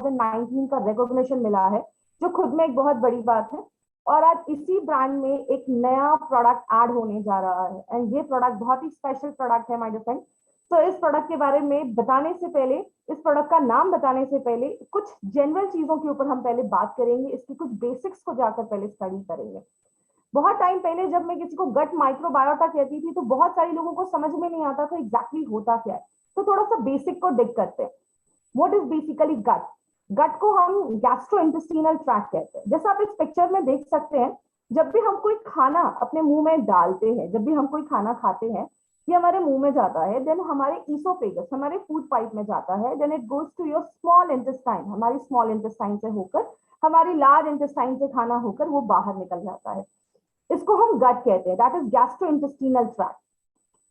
2019 का रिकॉग्निशन मिला है, जो खुद में एक बहुत बड़ी बात है। और आज इसी ब्रांड में एक नया प्रोडक्ट ऐड होने जा रहा है, एंड ये प्रोडक्ट बहुत ही स्पेशल प्रोडक्ट है माय डियर फ्रेंड। तो इस प्रोडक्ट के बारे में बताने से पहले, इस प्रोडक्ट का नाम बताने से पहले, कुछ जनरल चीजों के ऊपर हम पहले बात करेंगे, इसकी कुछ बेसिक्स को जाकर पहले स्टडी करेंगे। बहुत टाइम पहले जब मैं किसी को गट माइक्रोबायोटा कहती थी तो बहुत सारे लोगों को समझ में नहीं आता था एग्जैक्टली होता क्या है। तो थोड़ा सा बेसिक को डिग करते हैं। व्हाट इज बेसिकली गट? गट को हम गैस्ट्रोइंटेस्टिनल ट्रैक्ट कहते हैं। जैसा आप इस पिक्चर में देख सकते हैं, जब भी हम कोई खाना अपने मुंह में डालते हैं, जब भी हम कोई खाना खाते हैं, ये हमारे मुंह में जाता है, देन हमारे ईसोफेगस, हमारे फूड पाइप में जाता है, then it goes to your small intestine, हमारी स्मॉल इंटेस्टाइन से होकर हमारी लार्ज इंटेस्टाइन से खाना होकर वो बाहर निकल जाता है। इसको हम गट कहते हैं, that is gastrointestinal tract.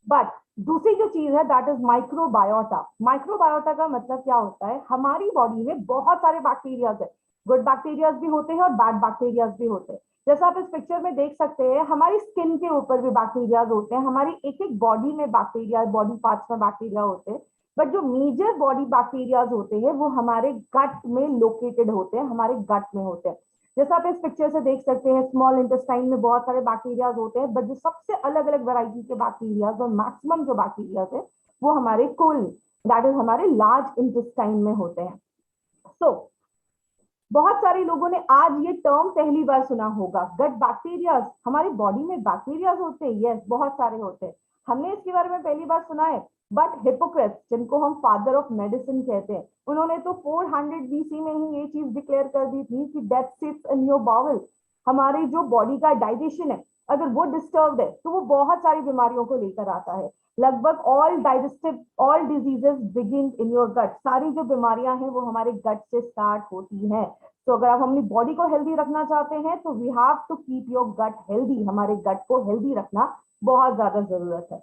But दूसरी जो चीज है दैट इज माइक्रोबायोटा। माइक्रोबायोटा का मतलब क्या होता है? हमारी बॉडी में बहुत सारे बैक्टीरियाज है, गुड बैक्टीरियाज भी होते हैं और बैड बैक्टीरियाज भी होते हैं। जैसा आप इस पिक्चर में देख सकते हैं, हमारी स्किन के ऊपर भी बैक्टीरियाज होते हैं, हमारी एक एक बॉडी में बैक्टीरिया, बॉडी पार्ट्स में बैक्टीरिया होते हैं। बट जो मेजर बॉडी बैक्टीरियाज होते हैं वो हमारे गट में लोकेटेड होते हैं, हमारे गट में होते हैं। जैसा आप इस पिक्चर से देख सकते हैं, स्मॉल इंटेस्टाइन में बहुत सारे बैक्टीरियाज होते हैं, बट जो सबसे अलग अलग वैरायटी के बैक्टीरियाज और मैक्सिमम जो बैक्टीरियाज है वो हमारे कोल, दैट इज हमारे लार्ज इंटेस्टाइन में होते हैं। सो बहुत सारे लोगों ने आज ये टर्म पहली बार सुना होगा, गट बैक्टीरियाज। हमारी बॉडी में बैक्टीरियाज होते हैं, यस, बहुत सारे होते हैं, हमने इसके बारे में पहली बार सुना है। बट हिपोक्रेट्स, जिनको हम फादर ऑफ मेडिसिन कहते हैं, उन्होंने तो 400 बीसी में ही ये चीज डिक्लेयर कर दी थी कि death sits in your bowel. हमारी जो बॉडी का डाइजेशन है, अगर वो डिस्टर्ब है तो वो बहुत सारी बीमारियों को लेकर आता है। लगभग all diseases begin in your gut. सारी जो बीमारियां हैं वो हमारे गट से स्टार्ट होती हैं। तो अगर आप अपनी बॉडी को हेल्दी रखना चाहते हैं तो we have to keep your gut healthy. हमारे गट को हेल्दी रखना बहुत ज्यादा जरूरत है।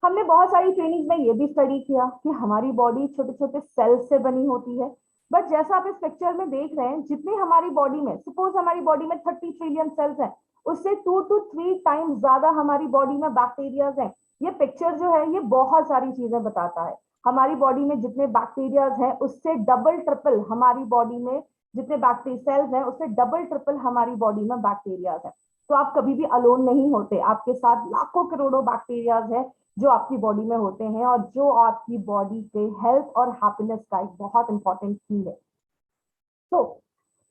हमने बहुत सारी ट्रेनिंग में ये भी स्टडी किया कि हमारी बॉडी छोटे छोटे सेल्स से बनी होती है। बट जैसा आप इस पिक्चर में देख रहे हैं, जितनी हमारी बॉडी में, सपोज हमारी बॉडी में 30 ट्रिलियन सेल्स हैं, उससे 2 to 3 टाइम्स ज्यादा हमारी बॉडी में बैक्टीरियाज हैं। ये पिक्चर जो है ये बहुत सारी चीजें बताता है। हमारी बॉडी में जितने बैक्टीरियाज हैं उससे डबल ट्रिपल हमारी बॉडी में जितने बैक्टीरिया सेल्स हैं उससे डबल ट्रिपल हमारी बॉडी में बैक्टीरियाज हैं। तो आप कभी भी अलोन नहीं होते, आपके साथ लाखों करोड़ों बैक्टीरियाज हैं जो आपकी बॉडी में होते हैं और जो आपकी बॉडी के हेल्थ और हैप्पीनेस का एक बहुत इंपॉर्टेंट की है। तो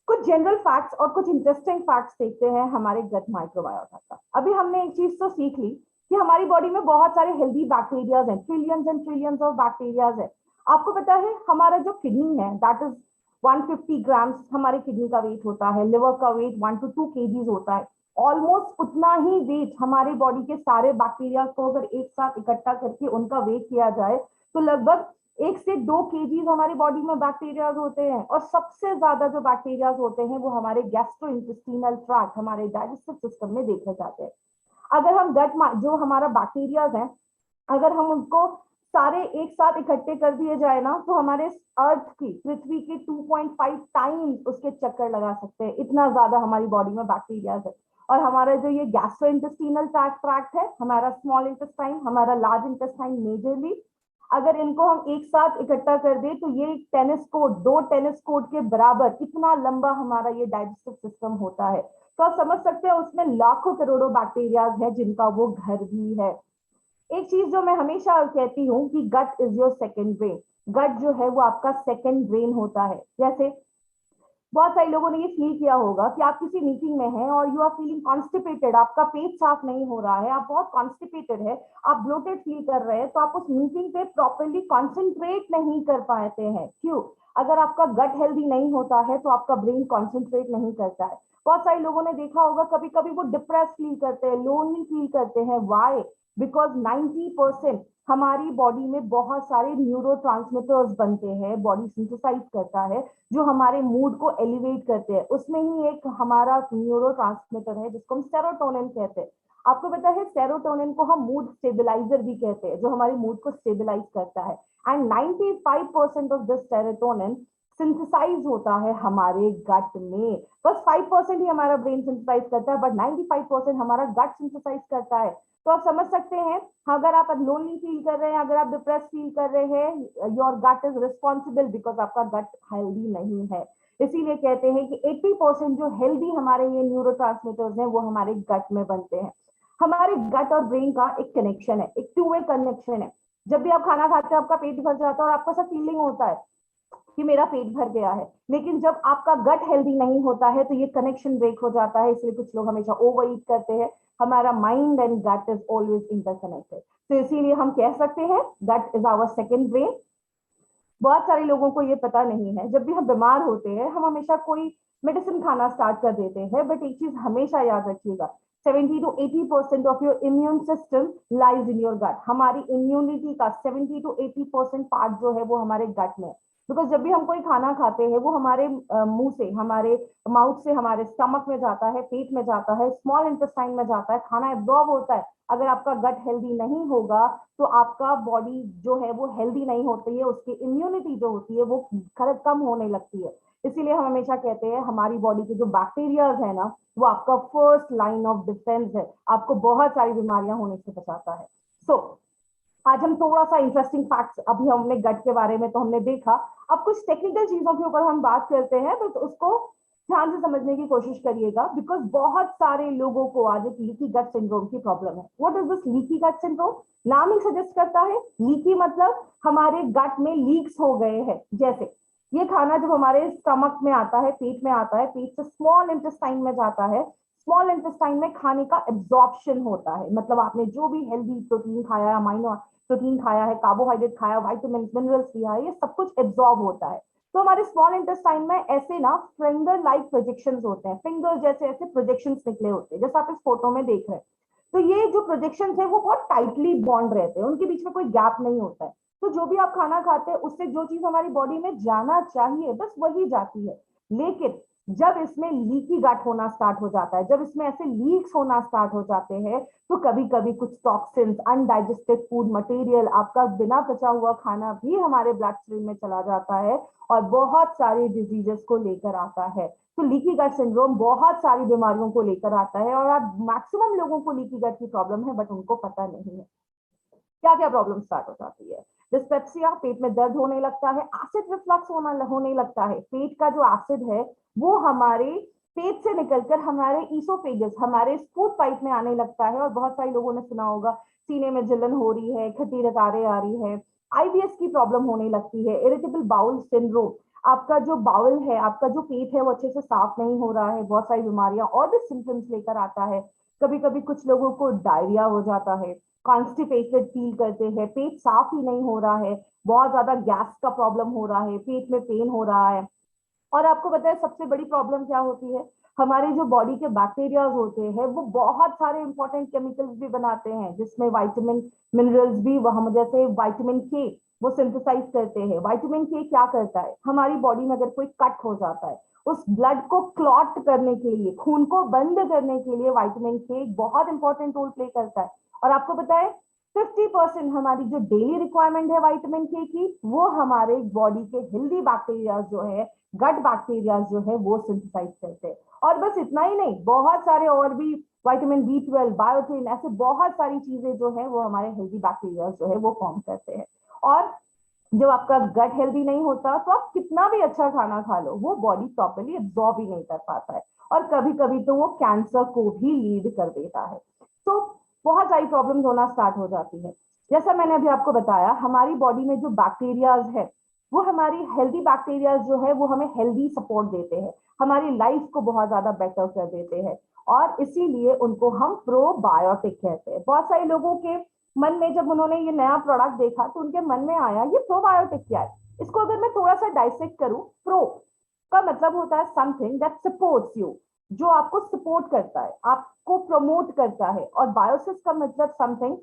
कुछ जनरल फैक्ट्स और कुछ इंटरेस्टिंग फैक्ट्स देखते हैं हमारे गट माइक्रोबायोटा का। अभी हमने एक चीज तो सीख ली कि हमारी बॉडी में बहुत सारे हेल्दी बैक्टीरियाज हैं, trillions and trillions of bacterias है। आपको पता है हमारा जो किडनी है दैट इज 150 ग्राम्स हमारे किडनी का वेट होता है, लिवर का वेट 1 to 2 kgs होता है। ऑलमोस्ट उतना ही वेट हमारी बॉडी के सारे बैक्टीरिया को अगर एक साथ इकट्ठा करके उनका वेट किया जाए तो लगभग 1 से 2 kgs हमारी बॉडी में बैक्टीरियाज होते हैं। और सबसे ज्यादा जो बैक्टीरियाज होते हैं वो हमारे गैस्ट्रोइंटेस्टिनल ट्रैक्ट, हमारे डाइजेस्टिव सिस्टम में देखे जाते हैं। अगर हम गट जो हमारा बैक्टीरियाज है, अगर हम उनको सारे एक साथ इकट्ठे कर दिए जाए ना तो हमारे अर्थ की, पृथ्वी के 2.5 टाइम्स उसके चक्कर लगा सकते हैं, इतना ज्यादा हमारी बॉडी में बैक्टीरिया है। और हमारा जो ये गैस्ट्रोइंटेस्टिनल ट्रैक्ट है, हमारा स्मॉल इंटेस्टाइन, हमारा लार्ज इंटेस्टाइन मेजरली, अगर इनको हम एक साथ इकट्ठा कर दे तो ये टेनिस कोर्ट, 2 टेनिस कोर्ट के बराबर इतना लंबा हमारा ये डाइजेस्टिव सिस्टम होता है। तो आप समझ सकते हैं उसमें लाखों करोड़ों बैक्टीरियाज है जिनका वो घर भी है। एक चीज जो मैं हमेशा कहती हूँ कि गट इज योर सेकंड ब्रेन। गट जो है वो आपका सेकंड ब्रेन होता है। जैसे बहुत सारे लोगों ने ये फील किया होगा कि आप किसी मीटिंग में हैं और यू आर फीलिंग कॉन्स्टिपेटेड, आपका पेट साफ नहीं हो रहा है, आप बहुत कॉन्स्टिपेटेड है, आप ब्लोटेड फील कर रहे हैं, तो आप उस मीटिंग पे प्रॉपरली कॉन्सेंट्रेट नहीं कर पाते हैं। क्यों? अगर आपका गट हेल्दी नहीं होता है तो आपका ब्रेन कॉन्सेंट्रेट नहीं करता है। बहुत सारे लोगों ने देखा होगा कभी कभी वो डिप्रेस फील करते हैं, लोनली फील करते हैं। वाई? बिकॉज 90% हमारी बॉडी में बहुत सारे न्यूरोट्रांसमीटर्स बनते हैं, बॉडी सिंथेसाइज करता है जो हमारे मूड को एलिवेट करते हैं। उसमें ही एक हमारा न्यूरोट्रांसमीटर है जिसको हम सेरोटोनिन कहते हैं। आपको पता है सेरोटोनिन को हम मूड स्टेबलाइजर भी कहते हैं, जो हमारे मूड को स्टेबलाइज करता है। And 95% of this serotonin synthesise होता है हमारे गट में। बस 5% ही हमारा ब्रेन सिंथेसाइज करता है, बट 95% हमारा गट सिंथेसाइज करता है। तो आप समझ सकते हैं, अगर आप लोनली फील कर रहे हैं, अगर आप डिप्रेस फील कर रहे हैं, your gut is responsible because आपका गट हेल्दी नहीं है। इसीलिए कहते हैं कि 80% जो हेल्दी हमारे ये न्यूरोट्रांसमीटर्स हैं वो हमारे गट में बनते हैं। हमारे गट और ब्रेन का एक कनेक्शन है, एक टू वे कनेक्शन है। जब भी आप खाना खाते हो आपका पेट भर जाता है और आपको ऐसा फीलिंग होता है कि मेरा पेट भर गया है, लेकिन जब आपका गट हेल्दी नहीं होता है तो ये कनेक्शन ब्रेक हो जाता है। इसलिए कुछ लोग हमेशा ओवर ईट करते हैं। हमारा mind and gut is always interconnected. तो इसीलिए हम कह सकते हैं gut is our second brain. बहुत सारे लोगों को ये पता नहीं है, जब भी हम बीमार होते हैं हम हमेशा कोई मेडिसिन खाना स्टार्ट कर देते हैं, बट एक चीज हमेशा याद रखिएगा, 70 to 80% of your immune system lies in your gut. हमारी इम्यूनिटी का 70 to 80% पार्ट जो है वो हमारे गट में। बिकॉज जब भी हम कोई खाना खाते हैं वो हमारे मुंह से, हमारे माउथ से हमारे स्टमक में जाता है, पेट में जाता है, स्मॉल इंटेस्टाइन में जाता है, खाना एब्जॉर्ब होता है। अगर आपका गट हेल्दी नहीं होगा तो आपका बॉडी जो है वो हेल्दी नहीं होती है, उसकी इम्यूनिटी जो होती है वो कम होने लगती है। इसीलिए हम हमेशा कहते हैं हमारी बॉडी के जो बैक्टीरियाज है ना, वो आपका फर्स्ट लाइन ऑफ डिफेंस है, आपको बहुत सारी बीमारियां होने से बचाता है। सो आज हम थोड़ा सा इंटरेस्टिंग फैक्ट्स, अभी हमने गट के बारे में तो हमने देखा, अब कुछ टेक्निकल चीजों के ऊपर हम बात करते हैं, तो उसको ध्यान से समझने की कोशिश करिएगा। बिकॉज बहुत सारे लोगों को आज एक लीकी गट सिंड्रोम की प्रॉब्लम है। What is this leaky gut syndrome? नाम ही सजेस्ट करता है, लीकी मतलब हमारे गट में लीक्स हो गए हैं। जैसे ये खाना जब हमारे स्टमक में आता है, पेट में आता है, पेट से स्मॉल इंटेस्टाइन में जाता है, स्मॉल इंटेस्टाइन में खाने का एब्जॉर्प्शन होता है। मतलब आपने जो भी हेल्दी प्रोटीन खाया, अमाइनो प्रोटीन खाया है, कार्बोहाइड्रेट खाया, विटामिन मिनरल्स लिया है, ये सब कुछ एब्जॉर्ब होता है। तो हमारे स्मॉल इंटेस्टाइन में ऐसे ना फिंगर लाइक प्रोजेक्शंस होते हैं, फिंगर जैसे ऐसे प्रोजेक्शंस निकले होते हैं, जैसे आप इस फोटो में देख रहे हैं। तो ये जो प्रोजेक्शंस है वो बहुत टाइटली बॉन्ड रहते हैं, उनके बीच में कोई गैप नहीं होता है। तो जो भी आप खाना खाते हैं उससे जो चीज हमारी बॉडी में जाना चाहिए बस वही जाती है। लेकिन जब इसमें लीकी गट होना स्टार्ट हो जाता है, जब इसमें ऐसे लीक्स होना स्टार्ट हो जाते हैं, तो कभी कभी कुछ टॉक्सिन्स, अनडाइजेस्टेड फूड मटेरियल, आपका बिना पचा हुआ खाना भी हमारे ब्लड स्ट्रीम में चला जाता है और बहुत सारी डिजीजेस को लेकर आता है। तो लीकी गट सिंड्रोम बहुत सारी बीमारियों को लेकर आता है और आज मैक्सिमम लोगों को लीकी गट की प्रॉब्लम है, बट उनको पता नहीं है। क्या क्या प्रॉब्लम स्टार्ट हो जाती है? डिस्पेप्सिया, पेट में दर्द होने लगता है, एसिड रिफ्लक्स होने लगता है। पेट का जो एसिड है वो हमारे पेट से निकलकर हमारे ईसोफेगस, हमारे फूड पाइप में आने लगता है। और बहुत सारे लोगों ने सुना होगा सीने में जलन हो रही है, खट्टी डकारें आ रही है, आईबीएस की प्रॉब्लम होने लगती है, इरिटेबल बाउल सिंड्रोम, आपका जो बाउल है, आपका जो पेट है वो अच्छे से साफ नहीं हो रहा है, बहुत सारी बीमारियां और भी सिम्टम्स लेकर आता है। कभी कभी कुछ लोगों को डायरिया हो जाता है, कॉन्स्टिपेटेड फील करते हैं, पेट साफ ही नहीं हो रहा है, बहुत ज्यादा गैस का प्रॉब्लम हो रहा है, पेट में पेन हो रहा है। और आपको पता है सबसे बड़ी प्रॉब्लम क्या होती है? हमारे जो बॉडी के बैक्टीरिया होते हैं वो बहुत सारे इंपॉर्टेंट केमिकल्स भी बनाते हैं, जिसमें विटामिन मिनरल्स भी, वह जैसे विटामिन के वो सिंथेसाइज करते हैं। विटामिन के क्या करता है? हमारी बॉडी में अगर कोई कट हो जाता है, उस ब्लड को क्लॉट करने के लिए, खून को बंद करने के लिए विटामिन के एक बहुत इंपॉर्टेंट रोल प्ले करता है। और आपको पता है 50% हमारी जो डेली रिक्वायरमेंट है विटामिन के की, वो हमारे बॉडी के हेल्दी बैक्टीरिया जो है, गट बैक्टीरिया जो है, वो सिंथेसाइज करते हैं। और बस इतना ही नहीं, बहुत सारे और भी, विटामिन B12, बायोटिन, ऐसे बहुत सारी चीजें जो है वो हमारे हेल्दी बैक्टीरिया जो है वो फॉर्म करते हैं। और जब आपका गट हेल्दी नहीं होता तो आप कितना भी अच्छा खाना खा लो, वो बॉडी प्रॉपरली एब्जॉर्ब ही नहीं कर पाता है, और कभी कभी तो वो कैंसर को भी लीड कर देता है। तो बहुत सारी प्रॉब्लम्स होना स्टार्ट हो जाती है। जैसा मैंने अभी आपको बताया, हमारी बॉडी में जो बैक्टीरियाज है वो हमारी हेल्दी बैक्टीरियाज जो है वो हमें हेल्दी सपोर्ट देते हैं, हमारी लाइफ को बहुत ज्यादा बेटर कर देते हैं, और इसीलिए उनको हम प्रोबायोटिक कहते हैं। बहुत सारे लोगों के मन में जब उन्होंने ये नया प्रोडक्ट देखा तो उनके मन में आया ये प्रोबायोटिक क्या है। इसको अगर मैं थोड़ा सा डाइसेक्ट करूं, प्रो का मतलब होता है समथिंग दैट सपोर्ट्स यू, जो आपको सपोर्ट करता है, आपको प्रमोट करता है। और बायोसिस का मतलब समथिंग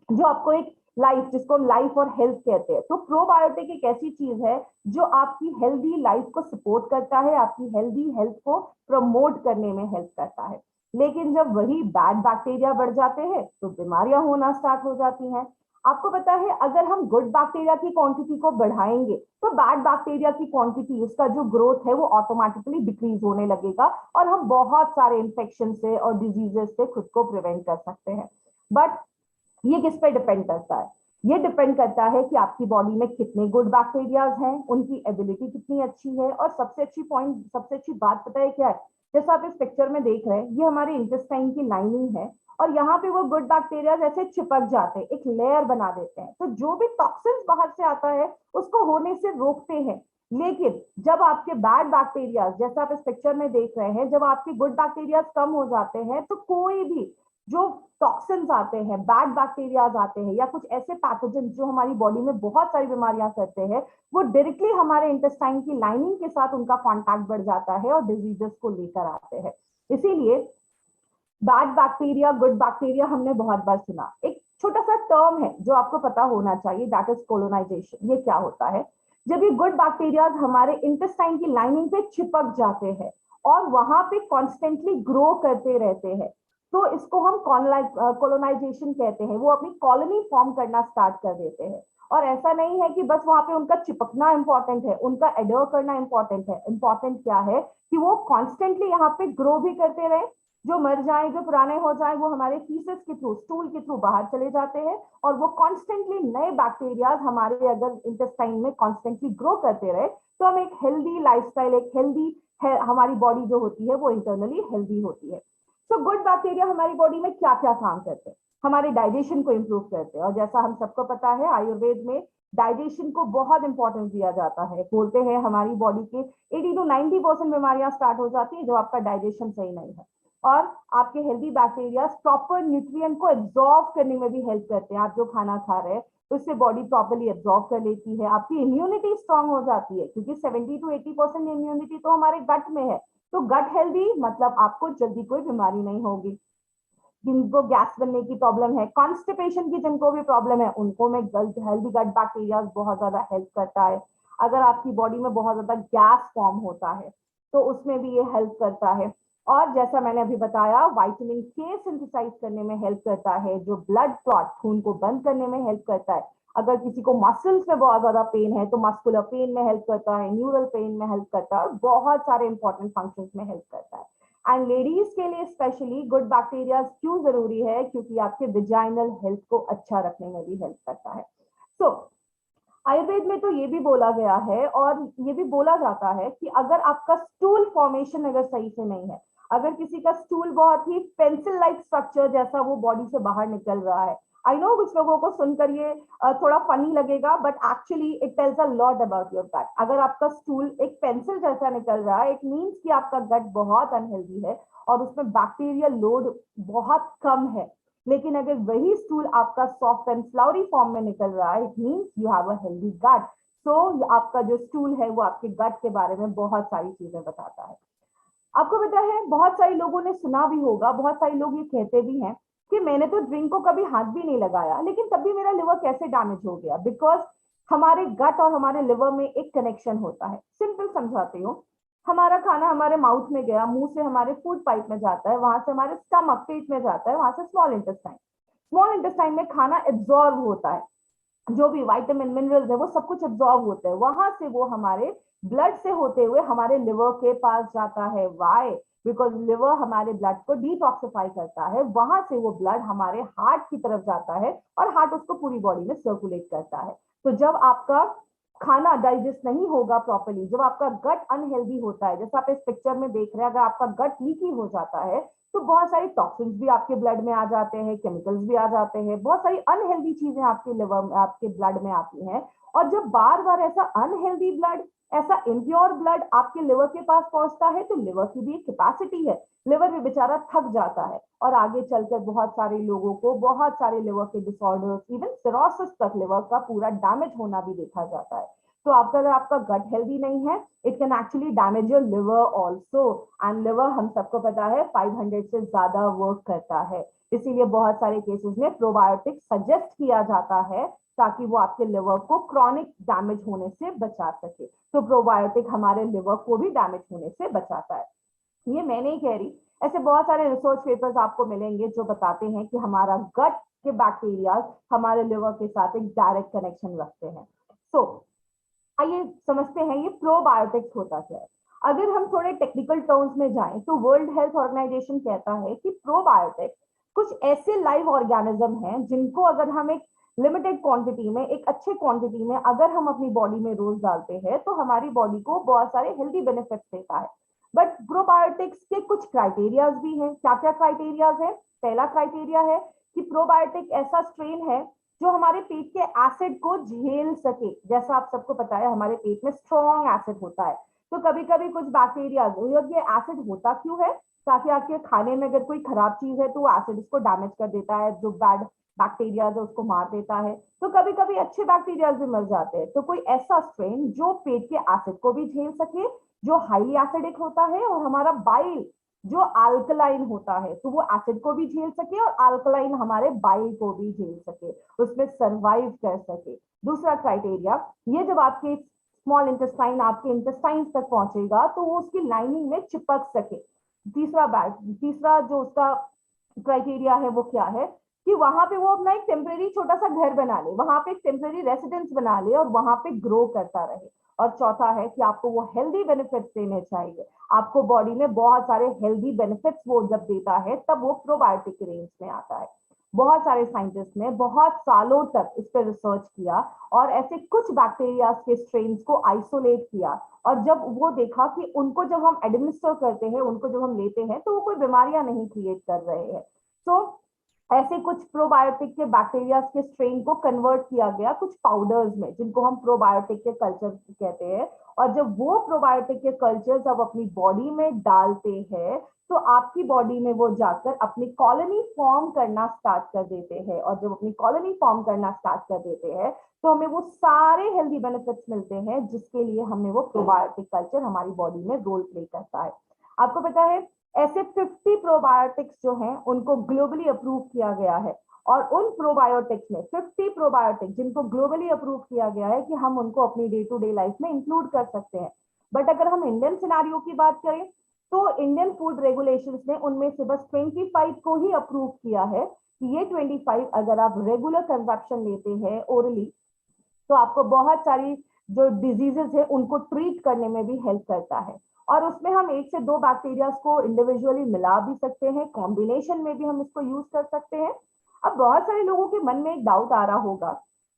जो आपको एक लाइफ, जिसको हम लाइफ और हेल्थ कहते हैं। तो प्रोबायोटिक एक ऐसी चीज है जो आपकी हेल्दी लाइफ को सपोर्ट करता है, आपकी हेल्दी हेल्थ को प्रमोट करने में हेल्प करता है। लेकिन जब वही बैड बैक्टीरिया बढ़ जाते हैं तो बीमारियां होना स्टार्ट हो जाती हैं। आपको पता है अगर हम गुड बैक्टीरिया की क्वांटिटी को बढ़ाएंगे तो बैड बैक्टीरिया की क्वांटिटी, उसका जो ग्रोथ है वो ऑटोमेटिकली डिक्रीज होने लगेगा, और हम बहुत सारे इन्फेक्शन से और डिजीजेस से खुद को प्रिवेंट कर सकते हैं। बट ये किस पे डिपेंड करता है? ये डिपेंड करता है कि आपकी बॉडी में कितने गुड बैक्टीरियाज हैं, उनकी एबिलिटी कितनी अच्छी है, और सबसे अच्छी बात पता है क्या है? जैसा आप इस पिक्चर में देख रहे हैं, ये हमारे इंटेस्टाइन की लाइनिंग है, और यहाँ पे वो गुड बैक्टीरियाज ऐसे चिपक जाते हैं, एक लेयर बना देते हैं, तो जो भी टॉक्सिन्स बाहर से आता है उसको होने से रोकते हैं। लेकिन जब आपके बैड बैक्टीरियाज, जैसा आप इस पिक्चर में देख रहे हैं, जब आपके गुड बैक्टीरियाज कम हो जाते हैं, तो कोई भी जो टॉक्सिन्स आते हैं, बैड बैक्टीरियाज आते हैं, या कुछ ऐसे पैथोजन जो हमारी बॉडी में बहुत सारी बीमारियां करते हैं, वो डायरेक्टली हमारे इंटेस्टाइन की लाइनिंग के साथ उनका कांटेक्ट बढ़ जाता है और डिजीजेस को लेकर आते हैं। इसीलिए बैड बैक्टीरिया, गुड बैक्टीरिया हमने बहुत बार सुना। एक छोटा सा टर्म है जो आपको पता होना चाहिए, दैट इज कोलोनाइजेशन। ये क्या होता है? जब ये गुड बैक्टीरिया हमारे इंटेस्टाइन की लाइनिंग पे चिपक जाते हैं और वहां पे कॉन्स्टेंटली ग्रो करते रहते हैं, तो इसको हम कॉलोनाइजेशन कहते हैं। वो अपनी कॉलोनी फॉर्म करना स्टार्ट कर देते हैं। और ऐसा नहीं है कि बस वहां पे उनका चिपकना इंपॉर्टेंट है, उनका एडर करना इंपॉर्टेंट है। इंपॉर्टेंट क्या है कि वो कॉन्स्टेंटली यहाँ पे ग्रो भी करते रहे। जो मर जाए, जो पुराने हो जाए, वो हमारे फीसेस के थ्रू, स्टूल के थ्रू बाहर चले जाते हैं, और वो कॉन्स्टेंटली नए बैक्टीरियाज हमारे अगर इंटेस्टाइन में कॉन्स्टेंटली ग्रो करते रहे, तो हम एक हेल्दी लाइफस्टाइल, एक हेल्दी है, हमारी बॉडी जो होती है वो इंटरनली हेल्दी होती है। तो गुड बैक्टीरिया हमारी बॉडी में क्या क्या काम करते हैं? हमारे डाइजेशन को इंप्रूव करते हैं, और जैसा हम सबको पता है आयुर्वेद में डाइजेशन को बहुत इंपॉर्टेंस दिया जाता है। बोलते हैं हमारी बॉडी के 80 to 90% बीमारियां स्टार्ट हो जाती है जो आपका डाइजेशन सही नहीं है। और आपके हेल्दी बैक्टीरिया प्रॉपर न्यूट्रिएंट को एब्जॉर्ब करने में भी हेल्प करते हैं। आप जो खाना खा रहे हैं उससे बॉडी प्रॉपर्ली एब्जॉर्ब कर लेती है, आपकी इम्यूनिटी स्ट्रांग हो जाती है, क्योंकि 70 to 80% इम्यूनिटी तो हमारे गट में है। तो गट हेल्दी मतलब आपको जल्दी कोई बीमारी नहीं होगी। जिनको गैस बनने की प्रॉब्लम है, कॉन्स्टिपेशन की जिनको भी प्रॉब्लम है, उनको में हेल्दी गट बैक्टीरिया बहुत ज्यादा हेल्प करता है। अगर आपकी बॉडी में बहुत ज्यादा गैस फॉर्म होता है तो उसमें भी ये हेल्प करता है। और जैसा मैंने अभी बताया, विटामिन के सिंथेसाइज करने में हेल्प करता है, जो ब्लड क्लॉट, खून को बंद करने में हेल्प करता है। अगर किसी को मसल्स में बहुत ज्यादा पेन है तो मस्कुलर पेन में हेल्प करता है, न्यूरल पेन में हेल्प करता है, और बहुत सारे इंपॉर्टेंट फंक्शंस में हेल्प करता है। एंड लेडीज के लिए स्पेशली गुड बैक्टीरिया क्यों जरूरी है? क्योंकि आपके विजाइनल हेल्थ को अच्छा रखने में भी हेल्प करता है। सो आयुर्वेद में तो ये भी बोला गया है, और ये भी बोला जाता है कि अगर आपका स्टूल फॉर्मेशन अगर सही से नहीं है, अगर किसी का स्टूल बहुत ही पेंसिल लाइक स्ट्रक्चर जैसा वो बॉडी से बाहर निकल रहा है, आई नो कुछ लोगों को सुनकर ये थोड़ा फनी लगेगा, but actually it tells a lot about your gut. अगर आपका स्टूल एक पेंसिल जैसा निकल रहा है, इट मीन्स कि आपका गट बहुत अनहेल्दी है और उसमें बैक्टीरियल लोड बहुत कम है। लेकिन अगर वही स्टूल आपका सॉफ्ट एंड फ्लावरी फॉर्म में निकल रहा है, it means you have a healthy gut. So आपका जो स्टूल है वो आपके गट के बारे में बहुत सारी चीजें बताता है। आपको पता है, बहुत सारे लोगों ने सुना भी होगा, बहुत सारे लोग ये कहते भी हैं कि मैंने तो ड्रिंक को कभी हाथ भी नहीं लगाया, लेकिन तब भी मेरा लिवर कैसे डैमेज हो गया? बिकॉज हमारे गट और हमारे लिवर में एक कनेक्शन होता है। सिंपल समझाती हूँ। हमारा खाना हमारे माउथ में गया, मुंह से हमारे फूड पाइप में जाता है, वहां से हमारे स्टमक, पेट में जाता है, वहां से स्मॉल इंटेस्टाइन में खाना एब्जॉर्ब होता है। जो भी विटामिन मिनरल्स है वो सब कुछ एब्जॉर्ब होते हैं, वहां से वो हमारे ब्लड से होते हुए हमारे लिवर के पास जाता है। वाई? बिकॉज लिवर हमारे ब्लड को डिटॉक्सिफाई करता है, वहां से वो ब्लड हमारे हार्ट की तरफ जाता है और हार्ट उसको पूरी बॉडी में सर्कुलेट करता है। तो जब आपका खाना डाइजेस्ट नहीं होगा प्रॉपर्ली, जब आपका गट अनहेल्दी होता है, जैसे आप इस पिक्चर में देख रहे हैं, अगर आपका गट लीकी हो जाता है तो बहुत सारी टॉक्सिन्स भी आपके ब्लड में आ जाते हैं, केमिकल्स भी आ जाते हैं, बहुत सारी अनहेल्दी चीजें आपके लिवर में, आपके ब्लड में आती हैं। और जब बार बार ऐसा अनहेल्दी ब्लड, ऐसा इम्प्योर ब्लड आपके लिवर के पास पहुंचता है, तो लिवर की भी एक कैपेसिटी है, लिवर भी बेचारा थक जाता है, और आगे चलकर बहुत सारे लोगों को बहुत सारे लिवर के डिसऑर्डर्स, इवन सिरोसिस तक, लिवर का पूरा डैमेज होना भी देखा जाता है। तो अगर आपका गट हेल्दी नहीं है, it can actually damage your liver also. And liver हम सबको पता है 500 से ज्यादा वर्क करता है, इसीलिए बहुत सारे केसेस में प्रोबायोटिक सजेस्ट किया जाता है ताकि वो आपके लिवर को क्रॉनिक डैमेज होने से बचा सके। तो प्रोबायोटिक हमारे लिवर को भी डैमेज होने से बचाता है। ये मैं नहीं कह रही, ऐसे बहुत सारे रिसर्च पेपर्स आपको मिलेंगे जो बताते हैं कि हमारा गट के बैक्टीरिया हमारे लिवर के साथ एक डायरेक्ट कनेक्शन रखते हैं। सो आइए समझते हैं ये प्रोबायोटिक्स होता क्या है। अगर हम थोड़े टेक्निकल टर्म्स में जाएं तो वर्ल्ड हेल्थ ऑर्गेनाइजेशन कहता है कि प्रोबायोटिक कुछ ऐसे लाइव ऑर्गेनिज्म हैं जिनको अगर हम एक लिमिटेड क्वांटिटी में, एक अच्छे क्वांटिटी में अगर हम अपनी बॉडी में रोज डालते हैं तो हमारी बॉडी को बहुत सारे हेल्दी बेनिफिट्स देता है। बट प्रोबायोटिक्स के कुछ क्राइटेरियाज भी हैं। क्या क्या क्राइटेरियाज है? पहला क्राइटेरिया है कि प्रोबायोटिक ऐसा स्ट्रेन है जो हमारे पेट के एसिड को झेल सके। जैसा आप सबको पता है हमारे पेट में स्ट्रॉन्ग एसिड होता है, तो कभी कभी कुछ बैक्टीरिया, ये एसिड होता क्यों है? ताकि आपके खाने में अगर कोई खराब चीज है तो वो एसिड उसको डैमेज कर देता है, जो बैड बैक्टीरिया है उसको मार देता है। तो कभी कभी अच्छे बैक्टीरिया भी मर जाते हैं। तो कोई ऐसा स्ट्रेन जो पेट के एसिड को भी झेल सके, जो हाईली एसिडिक होता है, और हमारा बाइल जो अल्कलाइन होता है तो वो एसिड को भी झेल सके और अल्कलाइन हमारे बाइल को भी झेल सके, उसमें सरवाइव कर सके। दूसरा क्राइटेरिया, ये जब आपके स्मॉल इंटेस्टाइन आपके इंटेस्टाइन तक पहुंचेगा तो वो उसकी लाइनिंग में चिपक सके। तीसरा जो उसका क्राइटेरिया है वो क्या है कि वहां पे वो अपना एक टेम्परेरी छोटा सा घर बना ले, वहां पे एक टेम्परेरी रेसिडेंस बना ले और वहां पे ग्रो करता रहे। और चौथा है कि आपको वो हेल्दी बेनिफिट्स देने चाहिए। आपको बॉडी में बहुत सारे हेल्दी बेनिफिट्स वो जब देता है तब वो प्रोबायोटिक रेंज में आता है। बहुत सारे साइंटिस्ट ने बहुत सालों तक इस पर रिसर्च किया और ऐसे कुछ बैक्टीरिया के स्ट्रेन्स को आइसोलेट किया, और जब वो देखा कि उनको जब हम एडमिनिस्टर करते हैं, उनको जब हम लेते हैं तो वो कोई बीमारियां नहीं क्रिएट कर रहे हैं। तो ऐसे कुछ प्रोबायोटिक के बैक्टीरिया के स्ट्रेन को कन्वर्ट किया गया कुछ पाउडर्स में, जिनको हम प्रोबायोटिक के कल्चर कहते हैं। और जब वो प्रोबायोटिक के कल्चर्स अब अपनी बॉडी में डालते हैं तो आपकी बॉडी में वो जाकर अपनी कॉलोनी फॉर्म करना स्टार्ट कर देते हैं, और जब अपनी कॉलोनी फॉर्म करना स्टार्ट कर देते हैं तो हमें वो सारे हेल्दी बेनिफिट्स मिलते हैं जिसके लिए हमें वो प्रोबायोटिक कल्चर हमारी बॉडी में रोल प्ले करता है। आपको पता है ऐसे 50 प्रोबायोटिक्स जो हैं उनको ग्लोबली अप्रूव किया गया है, और उन प्रोबायोटिक्स में 50 प्रोबायोटिक्स जिनको ग्लोबली अप्रूव किया गया है कि हम उनको अपनी डे टू डे लाइफ में इंक्लूड कर सकते हैं। बट अगर हम इंडियन सिनारियो की बात करें तो इंडियन फूड रेगुलेशंस ने उनमें से बस 25 को ही अप्रूव किया है कि ये 25 अगर आप रेगुलर कंजप्शन लेते हैं ओरली तो आपको बहुत सारी जो डिजीजेस है उनको ट्रीट करने में भी हेल्प करता है। और उसमें हम 1 से 2 बैक्टीरिया को इंडिविजुअली मिला भी सकते हैं, कॉम्बिनेशन में भी हम इसको यूज कर सकते हैं। अब बहुत सारे लोगों के मन में एक डाउट आ रहा होगा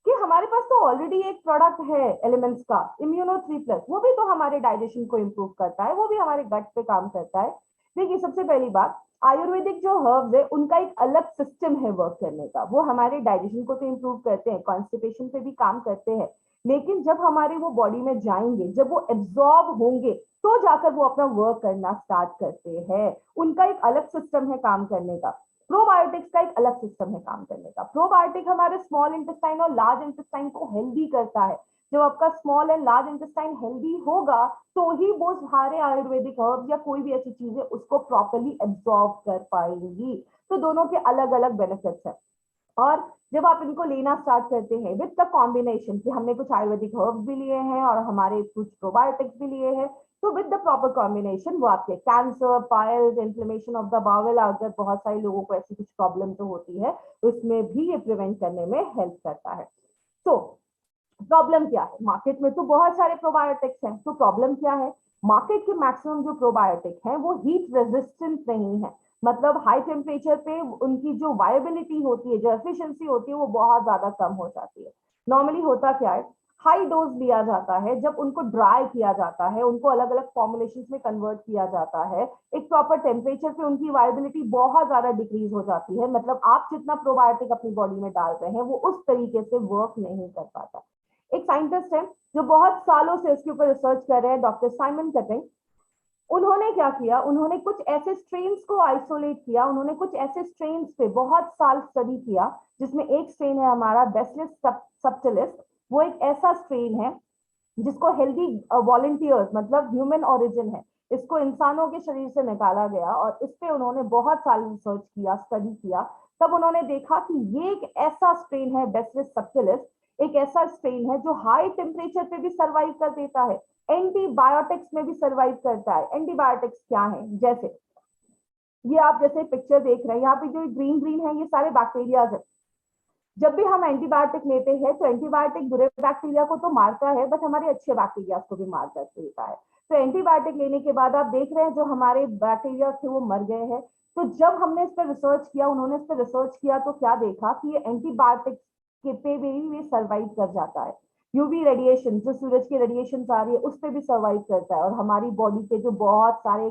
कि हमारे पास तो ऑलरेडी एक प्रोडक्ट है एलिमेंट्स का, इम्यूनो 3+, वो भी तो हमारे डाइजेशन को इम्प्रूव करता है, वो भी हमारे गट पे काम करता है। देखिए सबसे पहली बात, आयुर्वेदिक जो हर्ब्स है उनका एक अलग सिस्टम है वर्क करने का। वो हमारे डाइजेशन को तो इम्प्रूव करते हैं, कॉन्स्टिपेशन पे भी काम करते हैं, लेकिन जब हमारे वो बॉडी में जाएंगे, जब वो एब्जॉर्ब होंगे तो जाकर वो अपना वर्क करना स्टार्ट करते हैं। उनका एक अलग सिस्टम है काम करने का। प्रोबायोटिक्स का एक अलग सिस्टम है काम करने का। प्रोबायोटिक हमारे स्मॉल इंटेस्टाइन और लार्ज इंटेस्टाइन को हेल्दी करता है। जब आपका small and large intestine healthy होगा तो ही वो सारे आयुर्वेदिक हर्ब्स या कोई भी ऐसी चीजें उसको प्रॉपरली एब्जॉर्ब कर पाएंगी। तो दोनों के अलग अलग बेनिफिट्स हैं। और जब आप इनको लेना स्टार्ट करते हैं विद द कॉम्बिनेशन कि हमने कुछ आयुर्वेदिक हर्ब्स भी लिए हैं और हमारे कुछ प्रोबायोटिक्स भी लिए हैं, तो विद द प्रॉपर कॉम्बिनेशन वो आपके cancer, piles, inflammation of the bowel, अगर बहुत सारे लोगों को ऐसी कुछ प्रॉब्लम तो होती है, उसमें भी ये प्रिवेंट करने में हेल्प करता है। तो प्रॉब्लम क्या है? मार्केट में तो बहुत सारे प्रोबायोटिक्स हैं, तो प्रॉब्लम क्या है? मार्केट के मैक्सिमम जो प्रोबायोटिक हैं वो हीट रेजिस्टेंट नहीं है, मतलब हाई टेम्परेचर पे उनकी जो वायबिलिटी होती है, जो एफिशिएंसी होती है, वो बहुत ज्यादा कम हो जाती है। नॉर्मली होता क्या है, हाई डोज लिया जाता है, जब उनको ड्राई किया जाता है, उनको अलग अलग फॉर्मुलेशन में कन्वर्ट किया जाता है, एक प्रॉपर टेम्परेचर पे उनकी वायबिलिटी बहुत ज्यादा डिक्रीज हो जाती है। मतलब आप जितना प्रोबायोटिक अपनी बॉडी में डाल रहे हैं वो उस तरीके से वर्क नहीं कर पाता। एक साइंटिस्ट है जो बहुत सालों से इसके ऊपर रिसर्च कर रहे हैं, डॉक्टर साइमन कटिंग। उन्होंने क्या किया, उन्होंने कुछ ऐसे स्ट्रेन्स को आइसोलेट किया, उन्होंने कुछ ऐसे स्ट्रेन्स पे बहुत साल स्टडी किया, जिसमें एक स्ट्रेन है हमारा बैसिलस सबटिलिस। वो एक ऐसा स्ट्रेन है जिसको हेल्दी वॉलंटियर्स, मतलब ह्यूमन ओरिजिन है, इसको इंसानों के शरीर से निकाला गया और इस पे उन्होंने बहुत साल रिसर्च किया, स्टडी किया। तब उन्होंने देखा कि ये एक ऐसा स्ट्रेन है बैसिलस सबटिलिस, एक ऐसा स्ट्रेन है जो हाई टेम्परेचर पे भी सर्वाइव कर देता है, एंटीबायोटिक्स में भी सर्वाइव करता है। एंटीबायोटिक्स क्या है? जैसे ये आप जैसे पिक्चर देख रहे हैं, यहाँ पे जो ग्रीन ग्रीन है ये सारे बैक्टीरियाज है। जब भी हम एंटीबायोटिक लेते हैं तो एंटीबायोटिक बुरे बैक्टीरिया को तो मारता है, बट हमारे अच्छे बैक्टीरिया को भी मार कर देता है। तो एंटीबायोटिक लेने के बाद आप देख रहे हैं जो हमारे बैक्टीरिया थे वो मर गए हैं, तो जब हमने इस पर रिसर्च किया, उन्होंने इस पर रिसर्च किया, तो क्या देखा कि ये एंटीबायोटिक के पे भी ये सर्वाइव कर जाता है। यूवी रेडिएशन, जो सूरज की रेडिएशन आ रही है, उस पर भी सर्वाइव करता है, और हमारी बॉडी के जो बहुत सारे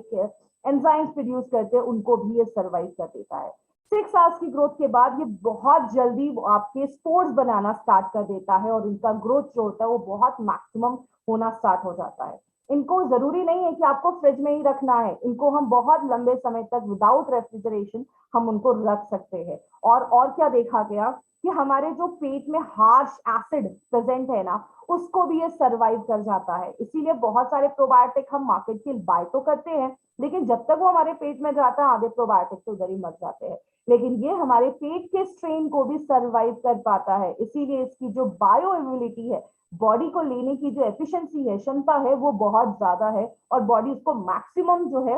एंजाइम्स प्रोड्यूस करते हैं उनको भी ये सर्वाइव कर देता है। 6 आवर्स की ग्रोथ के बाद ये बहुत जल्दी आपके स्पोर्स बनाना स्टार्ट कर देता है, और इनका ग्रोथ जो होता है वो बहुत मैक्सिमम होना स्टार्ट हो जाता है। इनको जरूरी नहीं है कि आपको फ्रिज में ही रखना है, इनको हम बहुत लंबे समय तक विदाउट रेफ्रिजरेशन हम उनको रख सकते हैं। और क्या देखा गया कि हमारे जो पेट में हार्श एसिड प्रेजेंट है ना, उसको भी ये सर्वाइव कर जाता है। इसीलिए बहुत सारे प्रोबायोटिक हम मार्केट के बाय तो करते हैं, लेकिन जब तक वो हमारे पेट में जाता है, आधे प्रोबायोटिक तो उधर ही मर जाते हैं। लेकिन ये हमारे पेट के स्ट्रेन को भी सर्वाइव कर पाता है। इसीलिए इसकी जो बायो इम्यूनिटी है, बॉडी को लेने की जो एफिशिएंसी है, क्षमता है, वो बहुत ज्यादा है, और बॉडी उसको मैक्सिमम जो है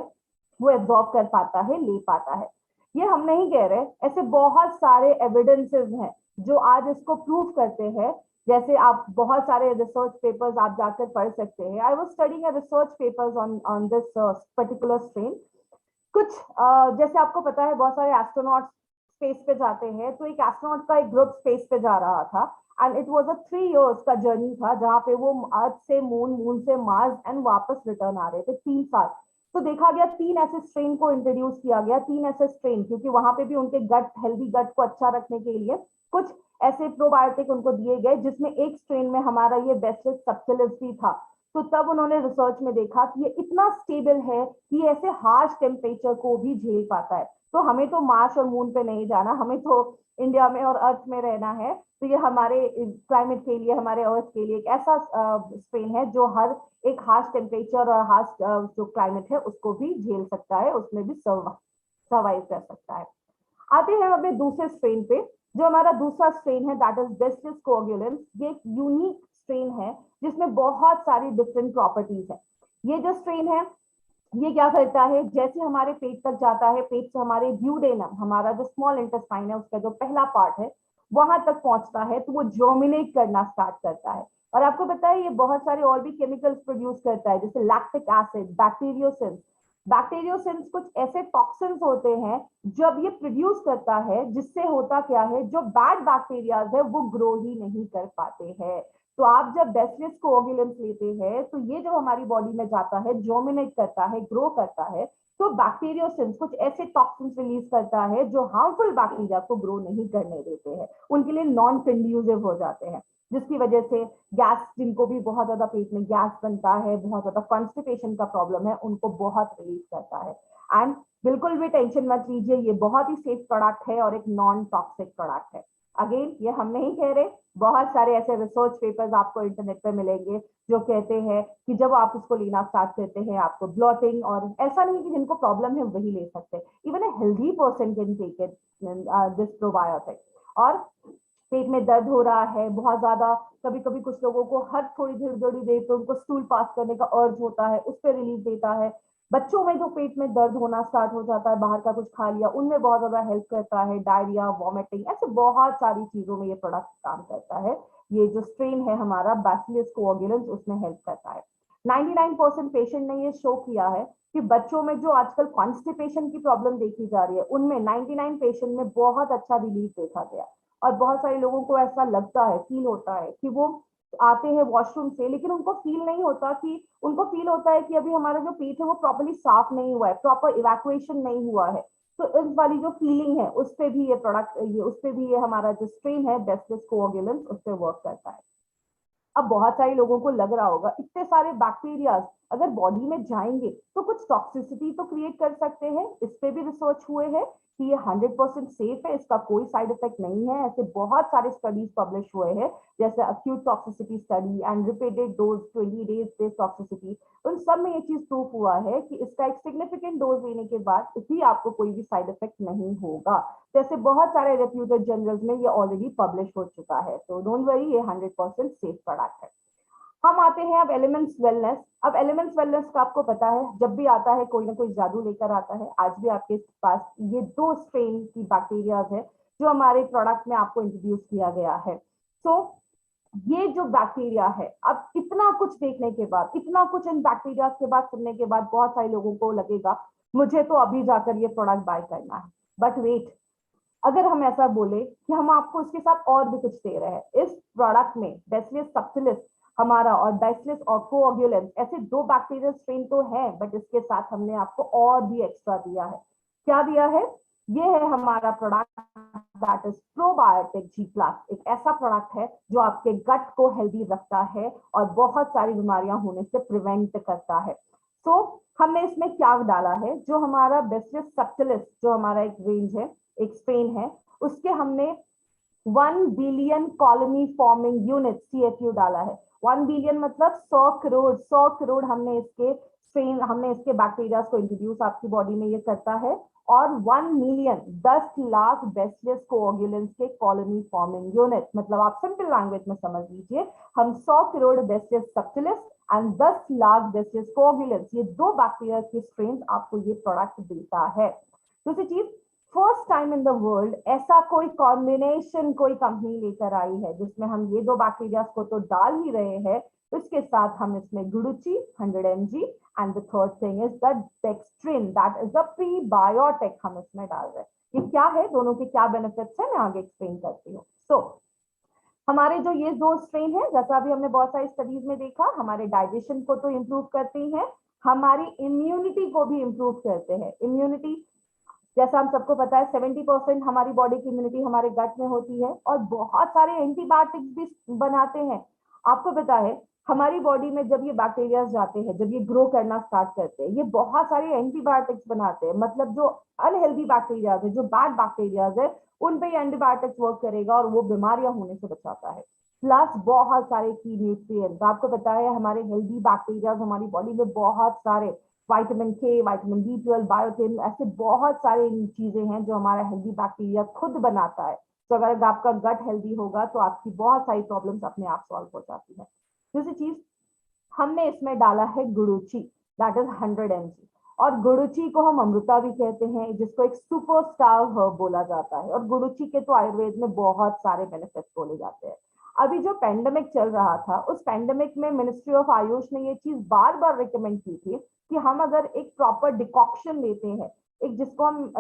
वो एब्जॉर्ब कर पाता है, ले पाता है। ये हम नहीं कह रहे, ऐसे बहुत सारे एविडेंसेस हैं जो आज इसको प्रूव करते हैं। जैसे आप बहुत सारे रिसर्च पेपर्स आप जाकर पढ़ सकते हैं। I was studying a research papers on this particular strain. कुछ जैसे आपको पता है बहुत सारे एस्ट्रोनॉट स्पेस पे जाते हैं, तो एक एस्ट्रोनॉट का एक ग्रुप स्पेस पे जा रहा था, and it was a 3 years का जर्नी था, जहां पे वो अर्थ से मून, मून से मार्स एंड वापस रिटर्न आ रहे थे 3 साल। तो देखा गया 3 ऐसे स्ट्रेन को इंट्रोड्यूस किया गया, 3 ऐसे स्ट्रेन, क्योंकि वहां पे भी उनके गट, हेल्दी गट को अच्छा रखने के लिए कुछ ऐसे प्रोबायोटिक उनको दिए गए, जिसमें एक स्ट्रेन में हमारा ये बेसिलस सबटिलिस भी था। तो तब उन्होंने रिसर्च में देखा कि ये इतना स्टेबल है कि ऐसे हार्श टेम्परेचर को भी झेल पाता है। तो हमें तो मार्स और मून पे नहीं जाना, हमें तो इंडिया में और अर्थ में रहना है। तो ये हमारे क्लाइमेट के लिए, हमारे अर्थ के लिए एक ऐसा स्ट्रेन है जो हर एक हार्श टेम्परेचर और हार्श जो क्लाइमेट है उसको भी झेल सकता है, उसमें भी सर्वाइव कर सकता है। आते हैं अपने दूसरे स्ट्रेन पे। जो हमारा दूसरा स्ट्रेन है, दैट इज बेसिलस कोएगुलेंस। ये एक यूनिक स्ट्रेन है जिसमें बहुत सारी डिफरेंट प्रॉपर्टीज है। ये जो स्ट्रेन है, ये क्या करता है, जैसे हमारे पेट तक जाता है, पेट से हमारे ड्यूडेनम, हमारा जो स्मॉल इंटेस्टाइन है, उसका जो पहला पार्ट है, वहां तक पहुंचता है, तो वो जर्मिनेट करना स्टार्ट करता है। और आपको पता है ये बहुत सारे और भी केमिकल्स प्रोड्यूस करता है, जैसे लैक्टिक एसिड, बैक्टीरियोसिन्स। बैक्टीरियोसिन्स कुछ ऐसे टॉक्सिन्स होते हैं जब ये प्रोड्यूस करता है, जिससे होता क्या है, जो बैड बैक्टीरियाज है वो ग्रो ही नहीं कर पाते हैं। तो आप जब बेसिलस कोएगुलेंस लेते हैं, तो ये जब हमारी बॉडी में जाता है, जर्मिनेट करता है, ग्रो करता है, तो बैक्टीरियोसिन्स कुछ ऐसे टॉक्सिन्स रिलीज करता है जो हार्मफुल बैक्टीरिया को ग्रो नहीं करने देते हैं, उनके लिए नॉन कंड्यूसिव हो जाते हैं, जिसकी वजह से गैस, जिनको भी बहुत ज्यादा पेट में गैस बनता है, बहुत ज्यादा कॉन्स्टिपेशन का प्रॉब्लम है, उनको बहुत रिलीज करता है। एंड बिल्कुल भी टेंशन मत लीजिए, ये बहुत ही सेफ प्रोडक्ट है और एक नॉन टॉक्सिक प्रोडक्ट है। अगेन ये हम नहीं कह रहे, बहुत सारे ऐसे रिसर्च पेपर्स आपको इंटरनेट पर मिलेंगे जो कहते हैं कि जब आप उसको लेना स्टार्ट करते हैं, आपको ब्लॉटिंग, और ऐसा नहीं कि जिनको प्रॉब्लम है वही ले सकते, even a healthy person can take it, this probiotic. और पेट में दर्द हो रहा है बहुत ज्यादा, कभी कभी कुछ लोगों को हर थोड़ी थोड़ी देर पे उनको स्टूल पास करने का अर्ज होता है, उस पर रिलीफ देता है। बच्चों में जो पेट में दर्द होना स्टार्ट हो जाता है, बाहर का कुछ खा लिया, उनमें बहुत ज्यादा हेल्प करता है। डायरिया, वॉमिटिंग, ऐसे बहुत सारी चीजों में ये प्रोडक्ट काम करता है। ये जो स्ट्रेन है हमारा बैसिलस कोएगुलेंस, उसमें हेल्प करता है। 99% पेशेंट ने ये शो किया है कि बच्चों में जो आजकल कॉन्स्टिपेशन की प्रॉब्लम देखी जा रही है, उनमें 99 पेशेंट में बहुत अच्छा रिलीफ देखा गया। और बहुत सारे लोगों को ऐसा लगता है, फील होता है कि वो आते हैं वॉशरूम से, लेकिन उनको फील नहीं होता कि, उनको फील होता है कि अभी हमारा जो पेट है वो प्रॉपर्ली साफ नहीं हुआ है, प्रॉपर इवैक्यूएशन नहीं हुआ है। तो इस वाली जो फीलिंग है, उस पे भी ये प्रोडक्ट, ये उस पे भी ये हमारा जो स्ट्रेन है बेसिलस कोएगुलेंस, उस पे वर्क करता है। अब बहुत सारे लोगों को लग रहा होगा इतने सारे बैक्टीरियाज अगर बॉडी में जाएंगे तो कुछ टॉक्सिसिटी तो क्रिएट कर सकते हैं। इस पे भी रिसर्च हुए हैं कि ये 100% सेफ है, इसका कोई साइड इफेक्ट नहीं है। ऐसे बहुत सारे स्टडीज पब्लिश हुए हैं, जैसे acute toxicity study and repeated dose 20 days based toxicity. उन सब में ये चीज प्रूफ हुआ है कि इसका एक सिग्निफिकेंट डोज लेने के बाद भी आपको कोई भी साइड इफेक्ट नहीं होगा। जैसे बहुत सारे रेप्यूटेड जर्नल्स में ये ऑलरेडी पब्लिश हो चुका है, तो डोंट वरी, ये 100% सेफ प्रोडक्ट है। हम आते हैं अब एलिमेंट्स वेलनेस। अब एलिमेंट्स वेलनेस का आपको पता है, जब भी आता है कोई ना कोई जादू लेकर आता है। आज भी आपके पास ये 2 स्ट्रेन की बैक्टीरियाज है जो हमारे प्रोडक्ट में आपको इंट्रोड्यूस किया गया है। सो ये जो बैक्टीरिया है, अब इतना कुछ देखने के बाद, इतना कुछ इन बैक्टीरिया के बाद सुनने के बाद बहुत सारे लोगों को लगेगा मुझे तो अभी जाकर ये प्रोडक्ट बाय करना है। बट वेट, अगर हम ऐसा बोले कि हम आपको उसके साथ और भी कुछ दे रहे हैं, इस प्रोडक्ट में बैसिलस सबटिलिस हमारा और बैसिलस और कोएगुलेंस ऐसे दो बैक्टीरियल स्ट्रेन तो है, बट इसके साथ हमने आपको और भी एक्स्ट्रा दिया है। क्या दिया है? ये है हमारा product that is probiotic G plus. एक ऐसा प्रोडक्ट है जो आपके गट को हेल्दी रखता है और बहुत सारी बीमारियां होने से प्रिवेंट करता है। सो हमने इसमें क्या डाला है, जो हमारा बैसिलस सबटिलिस जो हमारा एक रेंज है, एक स्ट्रेन है, उसके हमने 1 billion colony forming unit CFU डाला है। 1 बिलियन मतलब 100 करोड़, 100 करोड़ हमने इसके स्ट्रेन, हमने इसके बैक्टीरिया को इंट्रोड्यूस आपकी बॉडी में ये करता है। और 1 मिलियन 10 लाख बैसिलस कोएगुलेंस के कॉलोनी फॉर्मिंग यूनिट, मतलब आप सिंपल लैंग्वेज में समझ लीजिए, हम 100 crore Bacillus subtilis and 10 lakh Bacillus coagulans, ये दो बैक्टीरिया के स्ट्रेन आपको ये प्रोडक्ट देता है। दूसरी चीज, first time in the world ऐसा कोई कॉम्बिनेशन कोई कंपनी लेकर आई है जिसमें हम ये दो बैक्टीरिया को तो डाल ही रहे हैं, इसके साथ हम इसमें guduchi 100 mg and the third thing is the dextrin that is a prebiotic हम इसमें डाल रहे हैं। ये क्या है, दोनों के क्या बेनिफिट्स हैं, मैं आगे एक्सप्लेन करती हूँ। हमारे जो ये दो स्ट्रेन है, जैसा अभी हमने बहुत सारी स्टडीज में देखा, हमारे डाइजेशन को तो इंप्रूव करते हैं, हमारी इम्यूनिटी को भी इंप्रूव करते हैं। इम्यूनिटी जैसा हम सबको पता है 70% हमारी बॉडी की इम्यूनिटी हमारे गट में होती है और बहुत सारे एंटीबायोटिक्स भी बनाते हैं। आपको पता है हमारी बॉडी में जब ये बैक्टीरिया जाते हैं, जब ये ग्रो करना स्टार्ट करते हैं, ये बहुत सारे एंटीबायोटिक्स बनाते हैं। मतलब जो अनहेल्दी बैक्टीरिया है, जो बैड बैक्टीरिया है, उन पे एंटीबायोटिक्स वर्क करेगा और वो बीमारियां होने से बचाता है। प्लस बहुत सारे की न्यूट्रिएंट्स, आपको पता है हमारे हेल्दी बैक्टीरिया हमारी बॉडी में बहुत सारे विटामिन के, विटामिन B12, बायोटिन, ऐसे बहुत सारे चीजें हैं जो हमारा हेल्दी बैक्टीरिया खुद बनाता है। तो अगर आपका गट हेल्दी होगा तो आपकी बहुत सारी प्रॉब्लम्स अपने आप सॉल्व हो जाती है। दूसरी चीज, हमने इसमें डाला है गुडुची दैट इज 100 mg, और गुडुची को हम अमृता भी कहते हैं, जिसको एक सुपरस्टार हर्ब बोला जाता है। और गुडुची के तो आयुर्वेद में बहुत सारे बेनिफिट्स बोले जाते हैं। अभी जो पेंडेमिक चल रहा था, उस पेंडेमिक में मिनिस्ट्री ऑफ आयुष ने ये चीज बार बार रिकमेंड की थी कि हम अगर एक प्रॉपर डिकॉक्शन लेते हैं, एक जिसको हम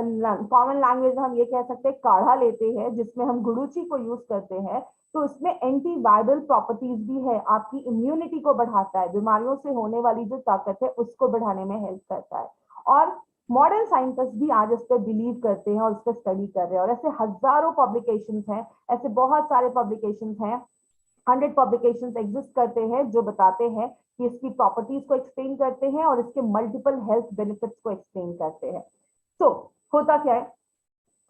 कॉमन लैंग्वेज में हम ये कह सकते हैं काढ़ा लेते हैं, जिसमें हम गुडुची को यूज करते हैं, तो उसमें एंटी वायरल प्रॉपर्टीज भी है, आपकी इम्यूनिटी को बढ़ाता है, बीमारियों से होने वाली जो ताकत है उसको बढ़ाने में हेल्प करता है। और मॉडर्न साइंटिस्ट भी आज इस पर बिलीव करते हैं और इस पर स्टडी कर रहे हैं, और ऐसे हजारों पब्लिकेशंस हैं, ऐसे बहुत सारे पब्लिकेशंस हैं, 100 पब्लिकेशंस एग्जिस्ट करते हैं जो बताते हैं कि इसकी प्रॉपर्टीज को एक्सप्लेन करते हैं और इसके मल्टीपल हेल्थ बेनिफिट्स को एक्सप्लेन करते हैं। तो होता क्या है,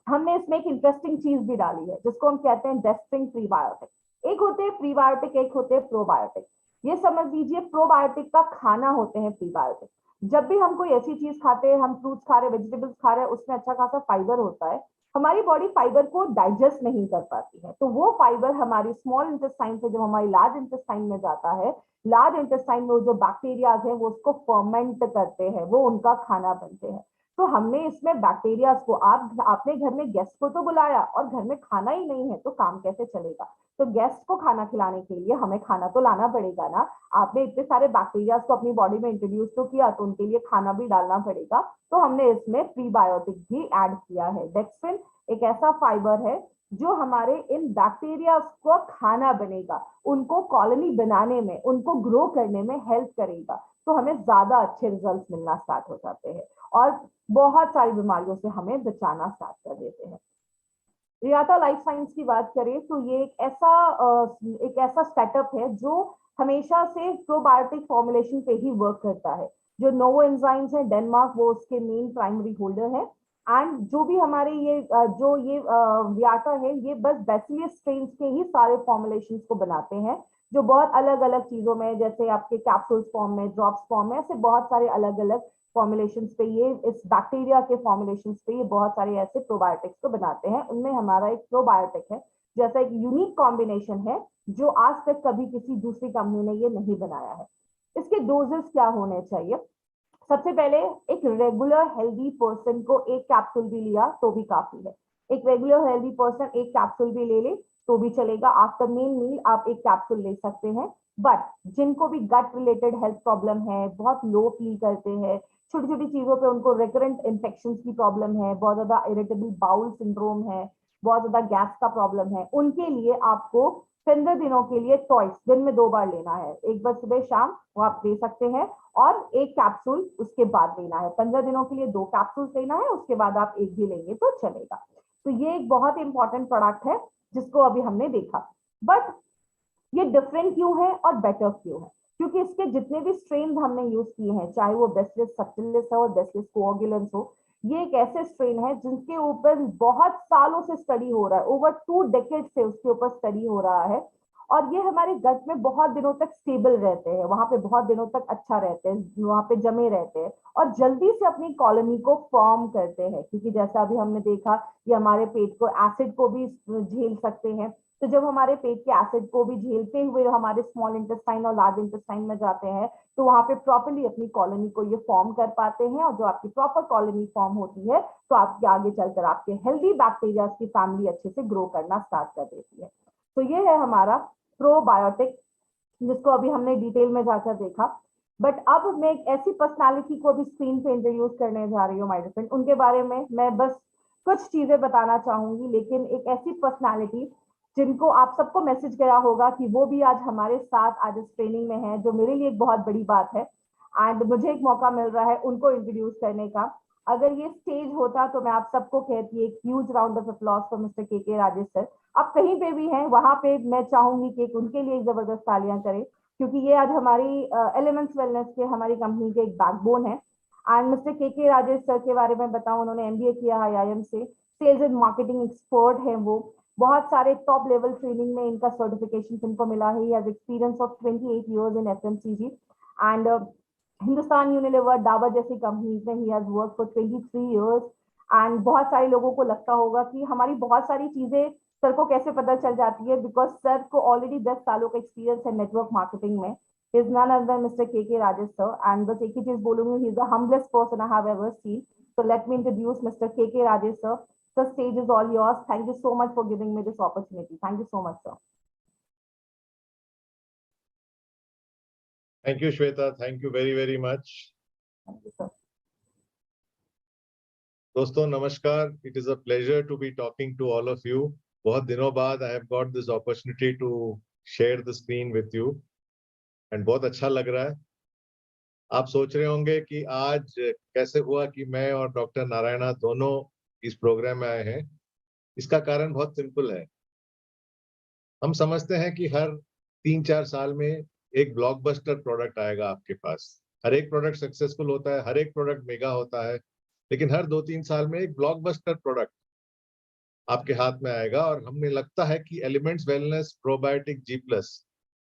हमने इसमें एक इंटरेस्टिंग चीज भी डाली है जिसको हम कहते हैं डेस्टिंग प्रीबायोटिक। एक होते हैं प्रीबायोटिक, एक होते हैं प्रोबायोटिक। ये समझ लीजिए प्रोबायोटिक का खाना होते हैं प्रीबायोटिक। जब भी हम कोई ऐसी चीज खाते हैं, हम फ्रूट्स खा रहे हैं, वेजिटेबल्स खा रहे हैं, उसमें अच्छा खासा फाइबर होता है, हमारी बॉडी फाइबर को डाइजेस्ट नहीं कर पाती है, तो वो फाइबर हमारी स्मॉल इंटेस्टाइन से जब हमारी लार्ज इंटेस्टाइन में जाता है, लार्ज इंटेस्टाइन में जो बैक्टीरियाज है वो उसको फर्मेंट करते हैं, वो उनका खाना बनते हैं। तो हमने इसमें बैक्टीरिया को, आप आपने घर में गेस्ट को तो बुलाया और घर में खाना ही नहीं है तो काम कैसे चलेगा? तो गेस्ट को खाना खिलाने के लिए हमें खाना तो लाना पड़ेगा ना। आपने इतने सारे बैक्टीरिया को अपनी बॉडी में इंट्रोड्यूस तो किया, तो उनके लिए खाना भी डालना पड़ेगा। तो हमने इसमें प्रीबायोटिक भी ऐड किया है। डेक्स्ट्रिन एक ऐसा फाइबर है जो हमारे इन बैक्टीरिया को खाना बनेगा, उनको कॉलोनी बनाने में, उनको ग्रो करने में हेल्प करेगा, तो हमें ज्यादा अच्छे रिजल्ट मिलना स्टार्ट हो जाते हैं और बहुत सारी बीमारियों से हमें बचाना स्टार्ट कर देते हैं। रियाता लाइफ साइंस की बात करें तो ये एक ऐसा सेटअप है जो हमेशा से प्रोबायोटिक फॉर्मुलेशन पे ही वर्क करता है। जो नोवो एंजाइम्स है डेनमार्क, वो उसके मेन प्राइमरी होल्डर है। एंड जो भी हमारे ये रियाता है, ये बस बैसिलियस स्ट्रेन के ही सारे फॉर्मुलेशन को बनाते हैं, जो बहुत अलग अलग चीजों में, जैसे आपके कैप्सूल्स फॉर्म में, ड्रॉप्स फॉर्म में, ऐसे बहुत सारे अलग अलग फॉर्मुलेशन पे, ये इस बैक्टीरिया के फॉर्मुलेशन पे ये बहुत सारे ऐसे प्रोबायोटिक्स को बनाते हैं। उनमें हमारा एक प्रोबायोटिक है, जैसा एक यूनिक कॉम्बिनेशन है जो आज तक कभी किसी दूसरी कंपनी ने ये नहीं बनाया है। इसके डोजेस क्या होने चाहिए? सबसे पहले एक रेगुलर हेल्दी पर्सन को एक कैप्सूल भी लिया तो भी काफी है। एक रेगुलर हेल्दी पर्सन एक कैप्सूल भी ले ले तो भी चलेगा। आफ्टर मेन मील आप एक कैप्सूल ले सकते हैं। बट जिनको भी गट रिलेटेड हेल्थ प्रॉब्लम है, बहुत लो फील करते हैं, छोटी छोटी चीजों पे उनको रिकरेंट इन्फेक्शन की प्रॉब्लम है, बहुत ज्यादा इरिटेबल बाउल सिंड्रोम है, बहुत ज्यादा गैस का प्रॉब्लम है, उनके लिए आपको 15 दिनों के लिए टॉइस दिन में 2 बार लेना है, एक बार सुबह शाम वो आप ले सकते हैं, और एक कैप्सूल उसके बाद लेना है। 15 दिनों के लिए 2 कैप्सूल लेना है, उसके बाद आप एक भी लेंगे तो चलेगा। तो ये एक बहुत इंपॉर्टेंट प्रोडक्ट है जिसको अभी हमने देखा। बट ये डिफरेंट क्यों है और बेटर क्यों है? क्योंकि इसके जितने भी स्ट्रेन हमने यूज किए हैं, चाहे वो बेसिलस सबटिलिस हो और बेसिलस कोएगुलेंस हो, ये एक ऐसे स्ट्रेन है जिनके ऊपर बहुत सालों से स्टडी हो रहा है, ओवर 2 डेकेड से उसके ऊपर स्टडी हो रहा है, और ये हमारे गट में बहुत दिनों तक स्टेबल रहते हैं, वहां पे बहुत दिनों तक अच्छा रहते हैं, वहां पे जमे रहते हैं, और जल्दी से अपनी कॉलोनी को फॉर्म करते हैं, क्योंकि जैसा अभी हमने देखा, ये हमारे पेट को एसिड को भी झेल सकते हैं। तो जब हमारे पेट के एसिड को भी झेलते हुए हमारे स्मॉल इंटेस्टाइन और लार्ज इंटेस्टाइन में जाते हैं, तो वहां पे प्रॉपरली अपनी कॉलोनी को ये फॉर्म कर पाते हैं, और जो आपकी प्रॉपर कॉलोनी फॉर्म होती है, तो आपके आगे चलकर आपके हेल्दी बैक्टीरिया की फैमिली अच्छे से ग्रो करना स्टार्ट कर देती है। तो ये है हमारा प्रोबायोटिक, जिसको अभी हमने डिटेल में जाकर देखा। बट अब मैं एक ऐसी पर्सनालिटी को भी स्क्रीन पे इंट्रोड्यूस करने जा रही हूँ माय डियर फ्रेंड, उनके बारे में मैं बस कुछ चीजें बताना चाहूंगी, लेकिन एक ऐसी पर्सनालिटी जिनको आप सबको मैसेज गया होगा कि वो भी आज हमारे साथ आज इस ट्रेनिंग में है, जो मेरे लिए एक बहुत बड़ी बात है, एंड मुझे एक मौका मिल रहा है उनको इंट्रोड्यूस करने का। अगर ये स्टेज होता तो मैं आप सबको कहती एक huge round of applause for mister के राजेश सर। आप कहीं पे भी हैं वहां पे मैं चाहूंगी कि उनके लिए एक जबरदस्त तालियां करें, क्योंकि ये आज हमारी एलिमेंट्स वेलनेस के हमारी कंपनी के एक बैकबोन है। एंड मिस्टर के राजेश सर के बारे में बताऊं, उन्होंने एमबीए किया है आईआईएम से, सेल्स एंड मार्केटिंग एक्सपर्ट है वो, बहुत सारे टॉप लेवल ट्रेनिंग में इनका सर्टिफिकेशन इनको मिला है। He has experience of 28 years in FMCG and Hindustan Unilever Dabur जैसी कंपनीज में he has work for 23 years. And बहुत सारे लोगों को लगता होगा कि हमारी बहुत सारी चीजें सर को कैसे पता चल जाती है, बिकॉज सर को ऑलरेडी 10 सालों का एक्सपीरियंस है नेटवर्क मार्केटिंग में। इज नन अदर मिस्टर के राजेश सर, एंड बस एक ही चीज बोलूंगी, he is the humblest person I have ever seen. So let me introduce Mr. K. Rajesh sir. The stage is all yours. Thank you so much for giving me this opportunity. Thank you so much, sir. Thank you, Shweta. Thank you very, very much. Thank you, sir. दोस्तों नमस्कार. It is a pleasure to be talking to all of you. बहुत दिनों बाद I have got this opportunity to share the screen with you, and बहुत अच्छा लग रहा है. आप सोच रहे होंगे कि आज कैसे हुआ कि मैं और डॉक्टर नारायणा दोनों इस प्रोग्राम में आए हैं. इसका कारण बहुत सिंपल है. हम समझते हैं कि हर 3-4 साल में एक ब्लॉकबस्टर प्रोडक्ट आएगा आपके पास. हर एक प्रोडक्ट सक्सेसफुल होता है, हर एक प्रोडक्ट मेगा होता है, लेकिन हर 2-3 साल में एक ब्लॉकबस्टर प्रोडक्ट आपके हाथ में आएगा, और हमें लगता है कि elements wellness probiotic G plus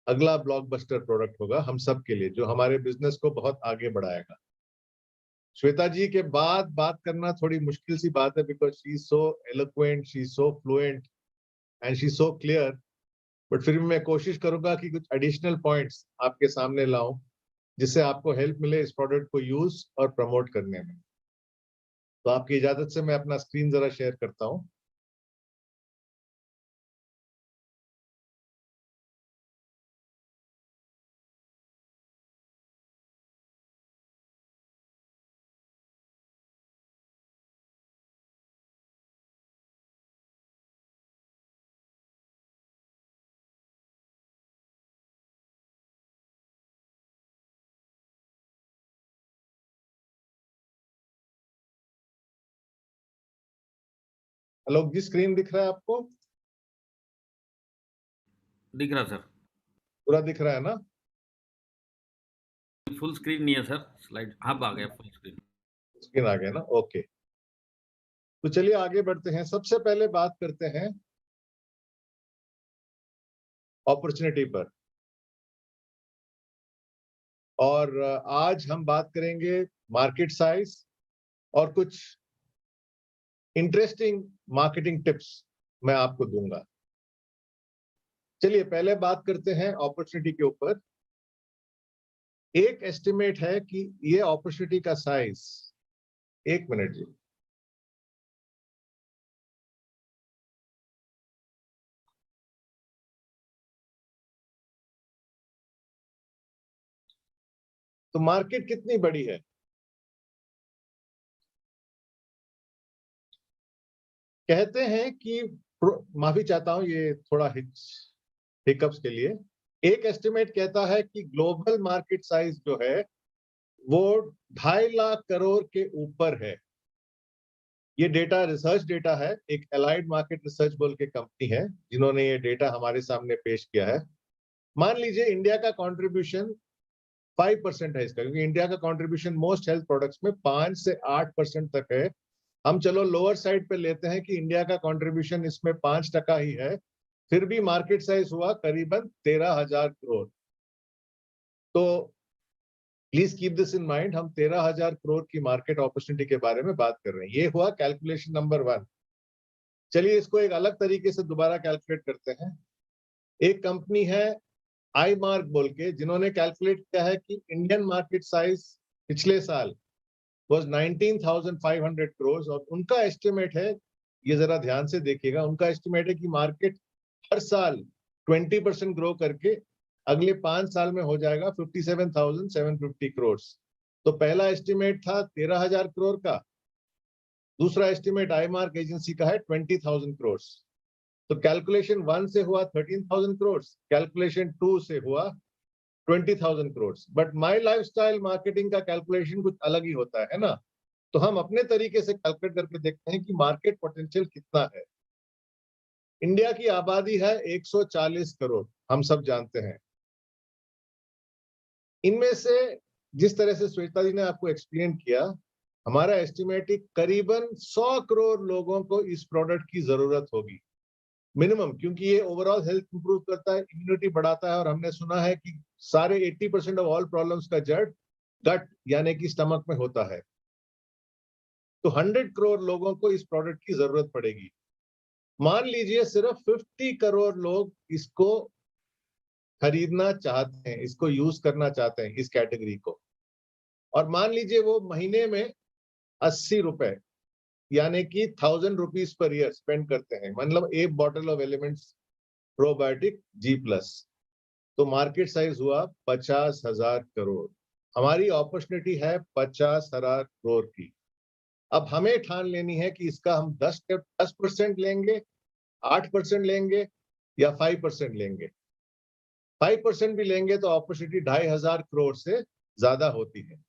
अगला ब्लॉकबस्टर प्रोडक्ट होगा हम सब के लिए, जो हमारे बिजनेस को बहुत आगे बढ़ाएगा. श्वेता जी के बाद बात करना थोड़ी मुश्किल सी बात है, because she is so eloquent, she is so fluent and she is so clear. But फिर भी मैं कोशिश करूंगा कि कुछ एडिशनल पॉइंट्स आपके सामने लाऊं, जिससे आपको हेल्प मिले इस प्रोडक्ट को यूज और प्रमोट करने में. तो आपकी इजाजत से मैं अपना स्क्रीन जरा शेयर करता हूं. हेलो जी, स्क्रीन दिख रहा है आपको? दिख रहा सर. पूरा दिख रहा है ना? फुल स्क्रीन नहीं है सर. स्लाइड अब आ गया फुल स्क्रीन. स्क्रीन आ गया ना? ओके. तो चलिए आगे बढ़ते हैं. सबसे पहले बात करते हैं अपॉर्चुनिटी पर, और आज हम बात करेंगे मार्केट साइज और कुछ इंटरेस्टिंग मार्केटिंग टिप्स मैं आपको दूंगा. चलिए पहले बात करते हैं अपॉर्चुनिटी के ऊपर. एक एस्टिमेट है कि ये अपॉर्चुनिटी का साइज, एक मिनट जी, तो मार्केट कितनी बड़ी है? कहते हैं कि माफी चाहता हूं ये थोड़ा हिकअप्स के लिए। एक एस्टिमेट कहता है कि ग्लोबल मार्केट साइज जो है वो 2.5 लाख करोड़ के ऊपर है। ये डेटा रिसर्च डेटा है, एक अलाइड मार्केट रिसर्च बोल के कंपनी है जिन्होंने ये डेटा हमारे सामने पेश किया है। मान लीजिए इंडिया का कंट्रीब्यूशन 5% है इसका, क्योंकि इंडिया का कंट्रीब्यूशन मोस्ट हेल्थ प्रोडक्ट्स में 5 से 8% तक है। हम चलो लोअर साइड पे लेते हैं कि इंडिया का कंट्रीब्यूशन इसमें 5% ही है, फिर भी मार्केट साइज हुआ करीबन 13,000 करोड़। तो please keep this in mind, हम 13,000 करोड़ की मार्केट अपॉर्चुनिटी के बारे में बात कर रहे हैं। ये हुआ कैलकुलेशन नंबर 1। चलिए इसको एक अलग तरीके से दोबारा कैलकुलेट करते हैं। एक कंपनी है आई मार्क बोल के, जिन्होंने कैलकुलेट किया है कि इंडियन मार्केट साइज पिछले साल was 19,500 crores और उनका एस्टिमेट है, ये जरा ध्यान से देखिएगा, उनका एस्टिमेट है कि मार्केट हर साल 20% ग्रो करके अगले 5 साल में हो जाएगा 57,750 करोड़। तो पहला एस्टिमेट था 13,000 करोड़ का, दूसरा एस्टिमेट आई मार्क एजेंसी का है 20,000 करोड़। तो कैलकुलेशन 1 से हुआ 13,000 करोड़, कैलकुलेशन 2 से हुआ 20,000 crore. But my lifestyle marketing का कैलकुलेशन कुछ अलग ही होता है ना। तो हम अपने तरीके से कैलकुलेट करके देखते हैं कि मार्केट पोटेंशियल कितना है। इंडिया की आबादी है 140 करोड़, हम सब जानते हैं। इनमें से जिस तरह से श्वेता जी ने आपको एक्सप्लेन किया, हमारा एस्टिमेट करीबन 100 करोड़ लोगों को इस प्रोडक्ट की जरूरत होगी मिनिमम, क्योंकि ये ओवरऑल हेल्थ इंप्रूव करता है, इम्यूनिटी बढ़ाता है, और हमने सुना है कि सारे 80% ऑफ ऑल प्रॉब्लम्स का जड़ गट यानी कि स्टमक में होता है। तो 100 करोड़ लोगों को इस प्रोडक्ट की जरूरत पड़ेगी। मान लीजिए सिर्फ 50 करोड़ लोग इसको खरीदना चाहते हैं, इसको यूज करना चाहते हैं इस कैटेगरी को, और मान लीजिए वो महीने में 80 रुपए यानी कि 1,000 रुपीज पर ईयर स्पेंड करते हैं, मतलब एक bottle of elements probiotic G+, तो मार्केट साइज हुआ 50,000 करोड़। हमारी अपॉर्चुनिटी है 50,000 करोड़ की। अब हमें ठान लेनी है कि इसका हम 10% लेंगे, 8% लेंगे या 5% लेंगे। 5% भी लेंगे तो अपॉर्चुनिटी 2,500 करोड़ से ज्यादा होती है।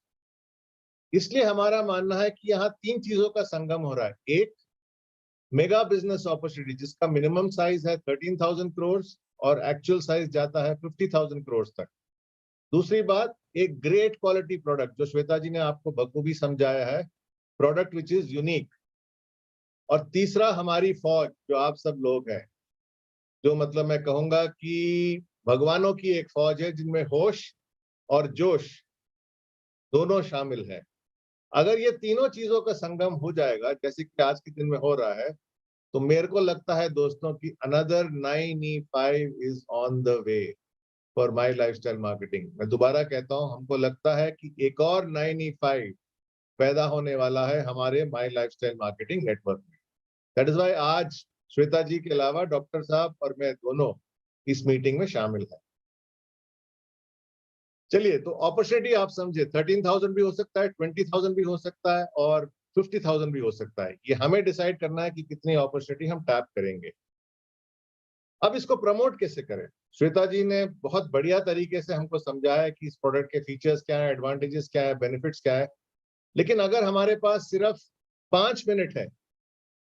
इसलिए हमारा मानना है कि यहाँ 3 चीजों का संगम हो रहा है। एक, मेगा बिजनेस अपॉर्चुनिटी जिसका मिनिमम साइज है 13,000 करोड़ और एक्चुअल साइज जाता है 50,000 करोड़ तक। दूसरी बात, एक ग्रेट क्वालिटी प्रोडक्ट जो श्वेता जी ने आपको बखूबी समझाया है, प्रोडक्ट विच इज यूनिक। और तीसरा, हमारी फौज जो आप सब लोग हैं, जो मतलब मैं कहूंगा कि भगवानों की एक फौज है जिनमें होश और जोश दोनों शामिल है। अगर ये तीनों चीजों का संगम हो जाएगा जैसे कि आज के दिन में हो रहा है, तो मेरे को लगता है दोस्तों कि another 9E5 is on the way for my lifestyle marketing. मैं दोबारा कहता हूं, हमको लगता है कि एक और 9E5 पैदा होने वाला है हमारे माई लाइफस्टाइल मार्केटिंग नेटवर्क में। दैट इज वाई आज श्वेता जी के अलावा डॉक्टर साहब और मैं दोनों इस मीटिंग में शामिल हैं। चलिए, तो अपॉर्चुनिटी आप समझे, 13,000 भी हो सकता है, 20,000 भी हो सकता है और 50,000 भी हो सकता है। ये हमें डिसाइड करना है कि कितनी अपॉर्चुनिटी हम टैप करेंगे। अब इसको प्रमोट कैसे करें? श्वेता जी ने बहुत बढ़िया तरीके से हमको समझाया कि इस प्रोडक्ट के फीचर्स क्या है, एडवांटेजेस क्या है, बेनिफिट्स क्या है। लेकिन अगर हमारे पास सिर्फ 5 मिनट है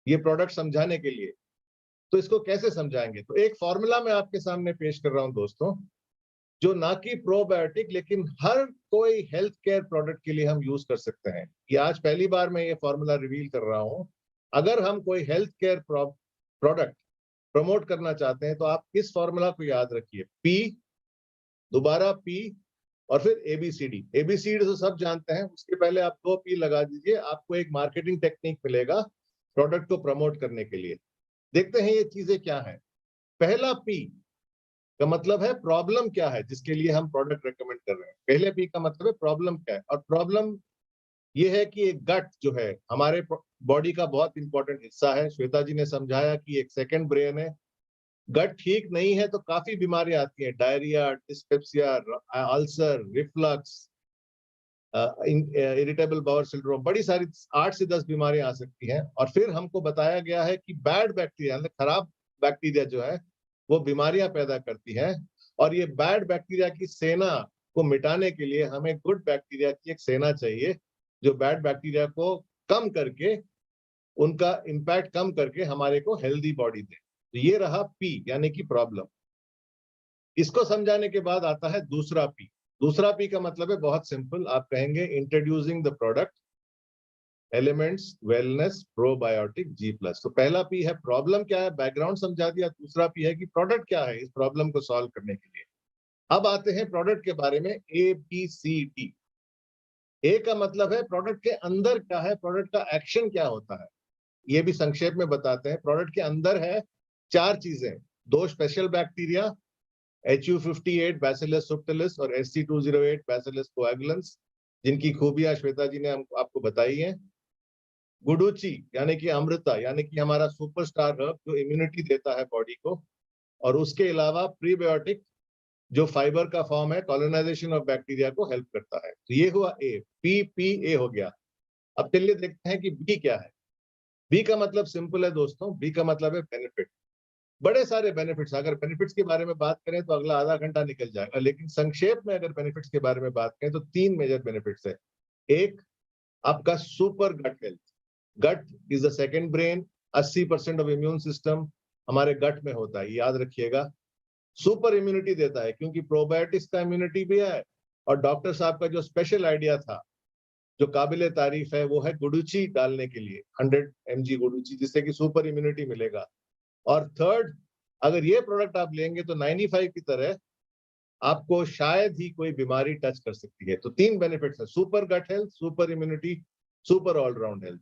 ये प्रोडक्ट समझाने के लिए, तो इसको कैसे समझाएंगे? तो एक फॉर्मूला मैं आपके सामने पेश कर रहा हूं दोस्तों, जो ना कि प्रोबायोटिक लेकिन हर कोई हेल्थ केयर प्रोडक्ट के लिए हम यूज कर सकते हैं। ये आज पहली बार मैं ये फॉर्मूला रिवील कर रहा हूं। अगर हम कोई हेल्थ केयर प्रोडक्ट प्रमोट करना चाहते हैं तो आप इस फॉर्मूला को याद रखिए, P, दोबारा P और फिर ABCD। ABCD तो सब जानते हैं, उसके पहले आप 2 P लगा दीजिए, आपको एक मार्केटिंग टेक्निक मिलेगा प्रोडक्ट को प्रमोट करने के लिए। देखते हैं ये चीजें क्या है। पहला P का मतलब है प्रॉब्लम क्या है जिसके लिए हम प्रोडक्ट रेकमेंड कर रहे हैं। पहले P का मतलब है प्रॉब्लम क्या है, और प्रॉब्लम ये है कि एक गट जो है हमारे बॉडी का बहुत इंपॉर्टेंट हिस्सा है। श्वेता जी ने समझाया कि एक सेकंड ब्रेन है। गट ठीक नहीं है तो काफी बीमारियां आती हैं, diarrhoea, dyspepsia, ulcer, reflux, irritable bowel syndrome, बड़ी सारी 8 से 10 बीमारियां आ सकती हैं। और फिर हमको बताया गया है कि बैड बैक्टीरिया, खराब बैक्टीरिया जो है वो बीमारियां पैदा करती है, और ये बैड बैक्टीरिया की सेना को मिटाने के लिए हमें गुड बैक्टीरिया की एक सेना चाहिए, जो बैड बैक्टीरिया को कम करके, उनका इम्पैक्ट कम करके हमारे को हेल्दी बॉडी दे। तो ये रहा पी, यानी कि प्रॉब्लम। इसको समझाने के बाद आता है दूसरा पी। दूसरा पी का मतलब है बहुत सिंपल, आप कहेंगे introducing the product, elements, wellness, probiotic, G+। तो पहला पी है प्रॉब्लम क्या है, बैकग्राउंड समझा दिया। दूसरा पी है कि प्रोडक्ट क्या है इस प्रॉब्लम को सॉल्व करने के लिए। अब आते हैं प्रोडक्ट के बारे में, ABCD। ए का मतलब है प्रोडक्ट के अंदर क्या है, प्रोडक्ट का एक्शन क्या होता है, ये भी संक्षेप में बताते हैं। प्रोडक्ट के अंदर है 4 चीजें, 2 स्पेशल बैक्टीरिया, HU58 बैसिलस सुब्टिलिस और SC208 बैसिलस कोएगुलेंस, जिनकी खूबियां श्वेता जी ने आपको बताई हैं। गुडुची यानी कि अमृता, यानी कि हमारा सुपरस्टार हर्ब जो इम्यूनिटी देता है बॉडी को, और उसके अलावा प्रीबायोटिक जो फाइबर का फॉर्म है, कॉलोनाइजेशन ऑफ बैक्टीरिया को हेल्प करता है। तो ये हुआ ए, PPA हो गया। अब चलिए देखते हैं कि बी क्या है। बी का मतलब सिंपल है दोस्तों, बी का मतलब है बेनिफिट। बड़े सारे बेनिफिट्स, अगर बेनिफिट्स के बारे में बात करें तो अगला आधा घंटा निकल जाएगा, लेकिन संक्षेप में अगर बेनिफिट्स के बारे में बात करें तो 3 मेजर बेनिफिट्स है। एक, आपका super gut health. Gut is the second brain. 80% of immune system हमारे गट में होता है, याद रखिएगा। सुपर इम्यूनिटी देता है क्योंकि प्रोबायोटिक्स का इम्यूनिटी भी है, और डॉक्टर साहब का जो स्पेशल आइडिया था, जो काबिले तारीफ है, वो है गुडुची डालने के लिए, 100 mg गुडुची, जिससे कि सुपर इम्यूनिटी मिलेगा। और थर्ड, अगर ये प्रोडक्ट आप लेंगे तो 95 की तरह आपको शायद ही कोई बीमारी टच कर सकती है। तो 3 बेनिफिट्स है, super gut health, super immunity, super all round health.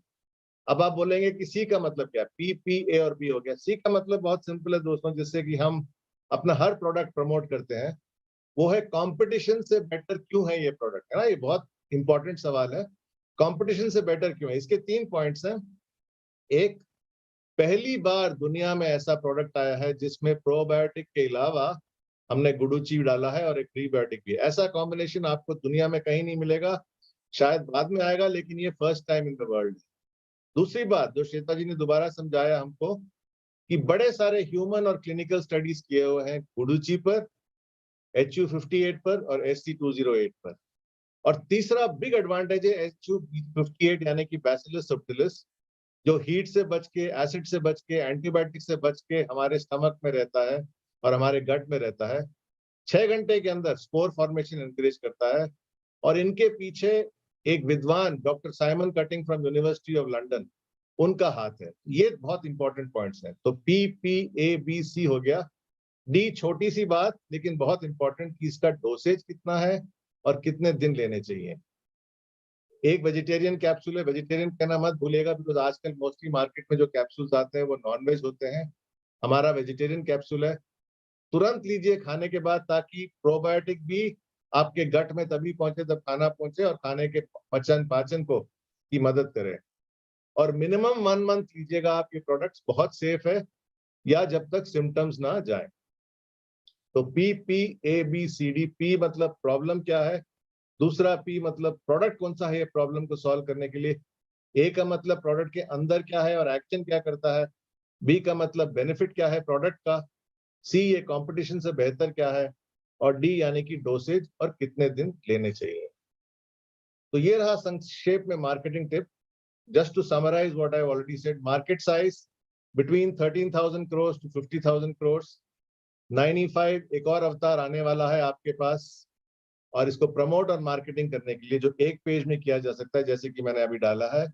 अब आप बोलेंगे कि सी का मतलब क्या है, पी, पी, ए और बी हो गया। सी का मतलब बहुत सिंपल है दोस्तों, जिससे कि हम अपना हर प्रोडक्ट प्रमोट करते हैं, वो है कंपटीशन से बेटर क्यों है ये प्रोडक्ट, है ना। ये बहुत इंपॉर्टेंट सवाल है, कंपटीशन से बेटर क्यों है। इसके 3 पॉइंट्स हैं। एक, पहली बार दुनिया में ऐसा प्रोडक्ट आया है जिसमें प्रोबायोटिक के अलावा हमने गुडुची डाला है और एक प्रीबायोटिक भी। ऐसा कॉम्बिनेशन आपको दुनिया में कहीं नहीं मिलेगा, शायद बाद में आएगा, लेकिन ये first time in the world. दूसरी बात जो श्वेता जी ने दोबारा समझाया हमको, कि बड़े सारे ह्यूमन और क्लिनिकल स्टडीज किए हुए हैं गुडुची पर, HU58 पर और SC208 पर। और तीसरा बिग एडवांटेज है HU58 यानी कि बैसिलस सबटिलिस, जो हीट से बच के, एसिड से बच के, एंटीबायोटिक से बच के हमारे स्टमक में रहता है और हमारे गट में रहता है। 6 घंटे के अंदर स्पोर फॉर्मेशन एनकरेज करता है। और इनके पीछे एक विद्वान doctor Simon cutting from university of London, उनका हाथ है। ये बहुत इंपॉर्टेंट पॉइंट्स हैं। तो PPABC हो गया। डी छोटी सी बात लेकिन बहुत इंपॉर्टेंट, कि इसका डोसेज कितना है और कितने दिन लेने चाहिए। एक वेजिटेरियन कैप्सूल है, वेजिटेरियन कहना मत भूलिएगा, बिकॉज आजकल मोस्टली मार्केट में जो कैप्सूल्स आते हैं वो नॉनवेज होते हैं। हमारा वेजिटेरियन कैप्सूल है। तुरंत लीजिए खाने के बाद, ताकि प्रोबायोटिक भी आपके गट में तभी पहुंचे जब खाना पहुंचे, और खाने के पाचन को की मदद करे। और मिनिमम 1 मंथ लीजिएगा आप ये प्रोडक्ट्स, बहुत सेफ है, या जब तक सिम्टम्स ना जाए। तो PPABCD, पी मतलब प्रॉब्लम क्या है, दूसरा पी मतलब प्रोडक्ट कौन सा है ये प्रॉब्लम को सॉल्व करने के लिए, ए का मतलब प्रोडक्ट के अंदर क्या है और एक्शन क्या करता है, बी का मतलब बेनिफिट क्या है प्रोडक्ट का, सी ये कंपटीशन से बेहतर क्या है, और डी यानी कि डोसेज और कितने दिन लेने चाहिए। तो ये रहा संक्षेप में marketing tip. Just to summarise what I already said, market size between 13,000 crore to 50,000 crore. 95 एक और अवतार आने वाला है आपके पास, और इसको प्रमोट और मार्केटिंग करने के लिए जो एक पेज में किया जा सकता है, जैसे कि मैंने अभी डाला है,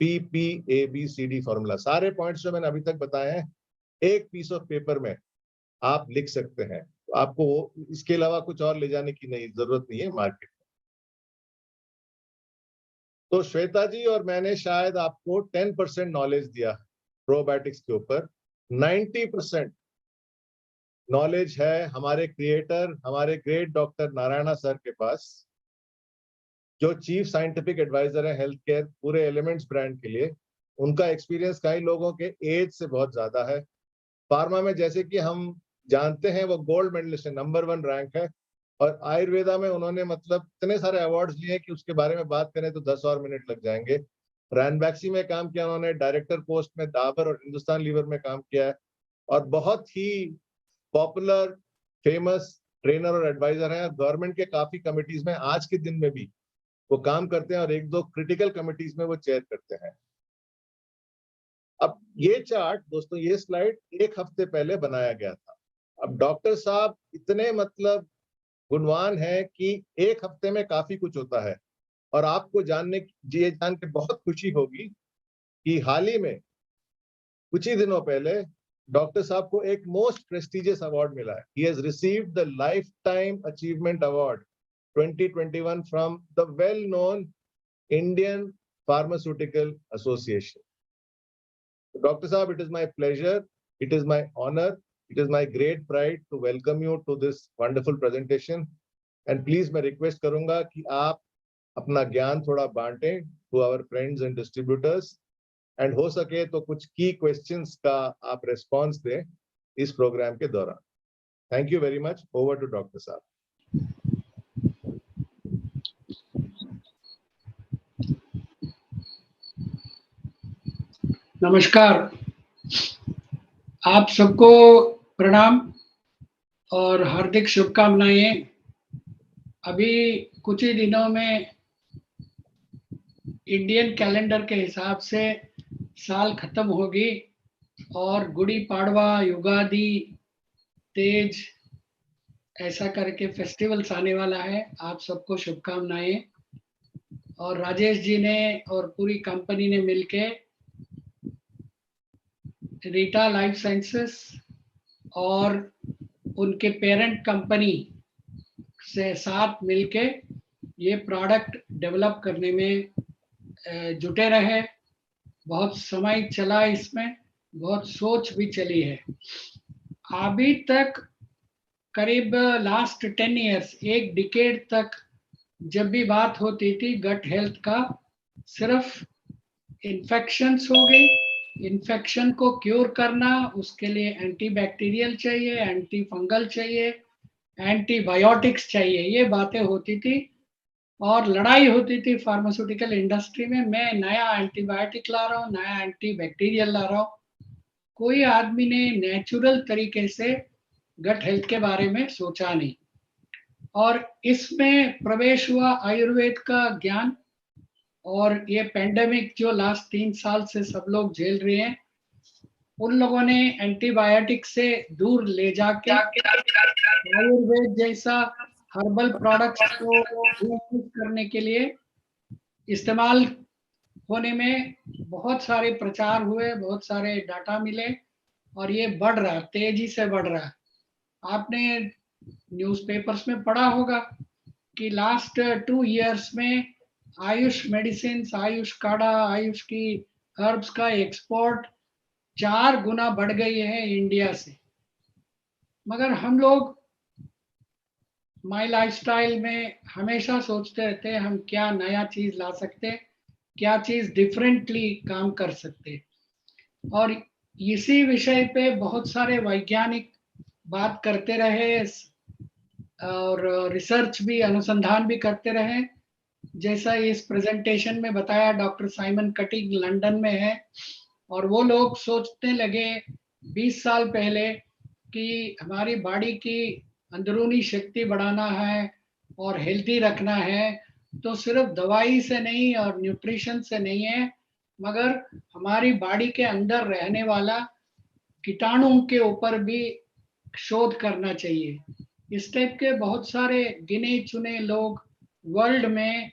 PPABCD फॉर्मूला। सारे पॉइंट्स जो मैंने अभी तक बताए हैं एक पीस ऑफ पेपर में आप लिख सकते हैं। तो आपको इसके अलावा कुछ और ले जाने की जरूरत नहीं है मार्केट में। तो श्वेता जी और मैंने शायद आपको 10% नॉलेज दिया है प्रोबायोटिक्स के ऊपर। 90% नॉलेज है हमारे क्रिएटर, हमारे ग्रेट डॉक्टर नारायणा सर के पास, जो चीफ साइंटिफिक एडवाइजर है हेल्थ केयर पूरे एलिमेंट्स ब्रांड के लिए। उनका एक्सपीरियंस कई लोगों के एज से बहुत ज्यादा है। फार्मा में जैसे कि हम जानते हैं वो गोल्ड मेडलिस्ट है, नंबर 1 रैंक है, और आयुर्वेदा में उन्होंने मतलब इतने सारे अवार्ड्स लिए कि उसके बारे में बात करें तो 10 और मिनट लग जाएंगे। रैनबैक्सी में काम किया उन्होंने, डायरेक्टर पोस्ट में डाबर और हिंदुस्तान लीवर में काम किया है, और बहुत ही पॉपुलर फेमस ट्रेनर और एडवाइजर हैं। गवर्नमेंट के काफी कमिटीज में आज के दिन में भी वो काम करते हैं, और एक दो क्रिटिकल कमिटीज में वो चेयर करते हैं। अब ये चार्ट दोस्तों, ये स्लाइड 1 हफ्ते पहले बनाया गया था। अब डॉक्टर साहब इतने मतलब गुणवान है कि 1 हफ्ते में काफी कुछ होता है। और आपको ये जान के बहुत खुशी होगी कि हाल ही में कुछ ही दिनों पहले डॉक्टर साहब को एक मोस्ट प्रेस्टिजियस अवार्ड मिला है। He has received the life time achievement award 2021 from the well known Indian pharmaceutical association. Dr. Saab, it is my pleasure, it is my honor, it is my great pride to welcome you to this wonderful presentation. And please मैं request करूंगा कि आप अपना ज्ञान थोड़ा बांटें to our friends and distributors, and हो सके तो कुछ key questions का आप response दें इस program के दौरान। Thank you very much. Over to Dr. Saab. नमस्कार, आप सबको प्रणाम और हार्दिक शुभकामनाएं। अभी कुछ ही दिनों में इंडियन कैलेंडर के हिसाब से साल खत्म होगी और गुड़ी पाड़वा, युगादि, तेज ऐसा करके फेस्टिवल्स आने वाला है। आप सबको शुभकामनाएं। और राजेश जी ने और पूरी कंपनी ने मिलके रीटा लाइफ साइंसेस और उनके पेरेंट कंपनी से साथ मिलके ये प्रोडक्ट डेवलप करने में जुटे रहे। बहुत समय चला, इसमें बहुत सोच भी चली है। अभी तक करीब लास्ट 10 इयर्स, एक डिकेड तक जब भी बात होती थी गट हेल्थ का, सिर्फ इन्फेक्शंस हो गई, इन्फेक्शन को क्योर करना, उसके लिए एंटीबैक्टीरियल चाहिए, एंटी फंगल चाहिए, एंटीबायोटिक्स चाहिए, ये बातें होती थी। और लड़ाई होती थी फार्मास्यूटिकल इंडस्ट्री में, मैं नया एंटीबायोटिक ला रहा हूँ, नया एंटीबैक्टीरियल ला रहा हूँ। कोई आदमी ने नेचुरल तरीके से गट हेल्थ के बारे में सोचा नहीं। और इसमें प्रवेश हुआ आयुर्वेद का ज्ञान, और ये पेंडेमिक जो लास्ट 3 साल से सब लोग झेल रहे हैं, उन लोगों ने एंटीबायोटिक से दूर ले जाके आयुर्वेद जैसा हर्बल प्रोडक्ट्स को यूज करने के लिए इस्तेमाल होने में बहुत सारे प्रचार हुए, बहुत सारे डाटा मिले, और ये बढ़ रहा है, तेजी से बढ़ रहा है। आपने न्यूज़पेपर्स में पढ़ा होगा कि लास्ट 2 इयर्स में आयुष मेडिसिन, आयुष काढ़ा, आयुष की हर्ब्स का एक्सपोर्ट 4 गुना बढ़ गई है इंडिया से। मगर हम लोग माय लाइफस्टाइल में हमेशा सोचते रहते हैं हम क्या नया चीज ला सकते, क्या चीज डिफरेंटली काम कर सकते। और इसी विषय पे बहुत सारे वैज्ञानिक बात करते रहे और रिसर्च भी, अनुसंधान भी करते रहे। जैसा इस प्रेजेंटेशन में बताया, डॉक्टर साइमन कटिंग लंदन में है, और वो लोग सोचने लगे 20 साल पहले कि हमारी बॉडी की अंदरूनी शक्ति बढ़ाना है और हेल्दी रखना है, तो सिर्फ दवाई से नहीं और न्यूट्रिशन से नहीं है, मगर हमारी बॉडी के अंदर रहने वाला कीटाणुओं के ऊपर भी शोध करना चाहिए। इस टाइप के बहुत सारे गिने चुने लोग वर्ल्ड में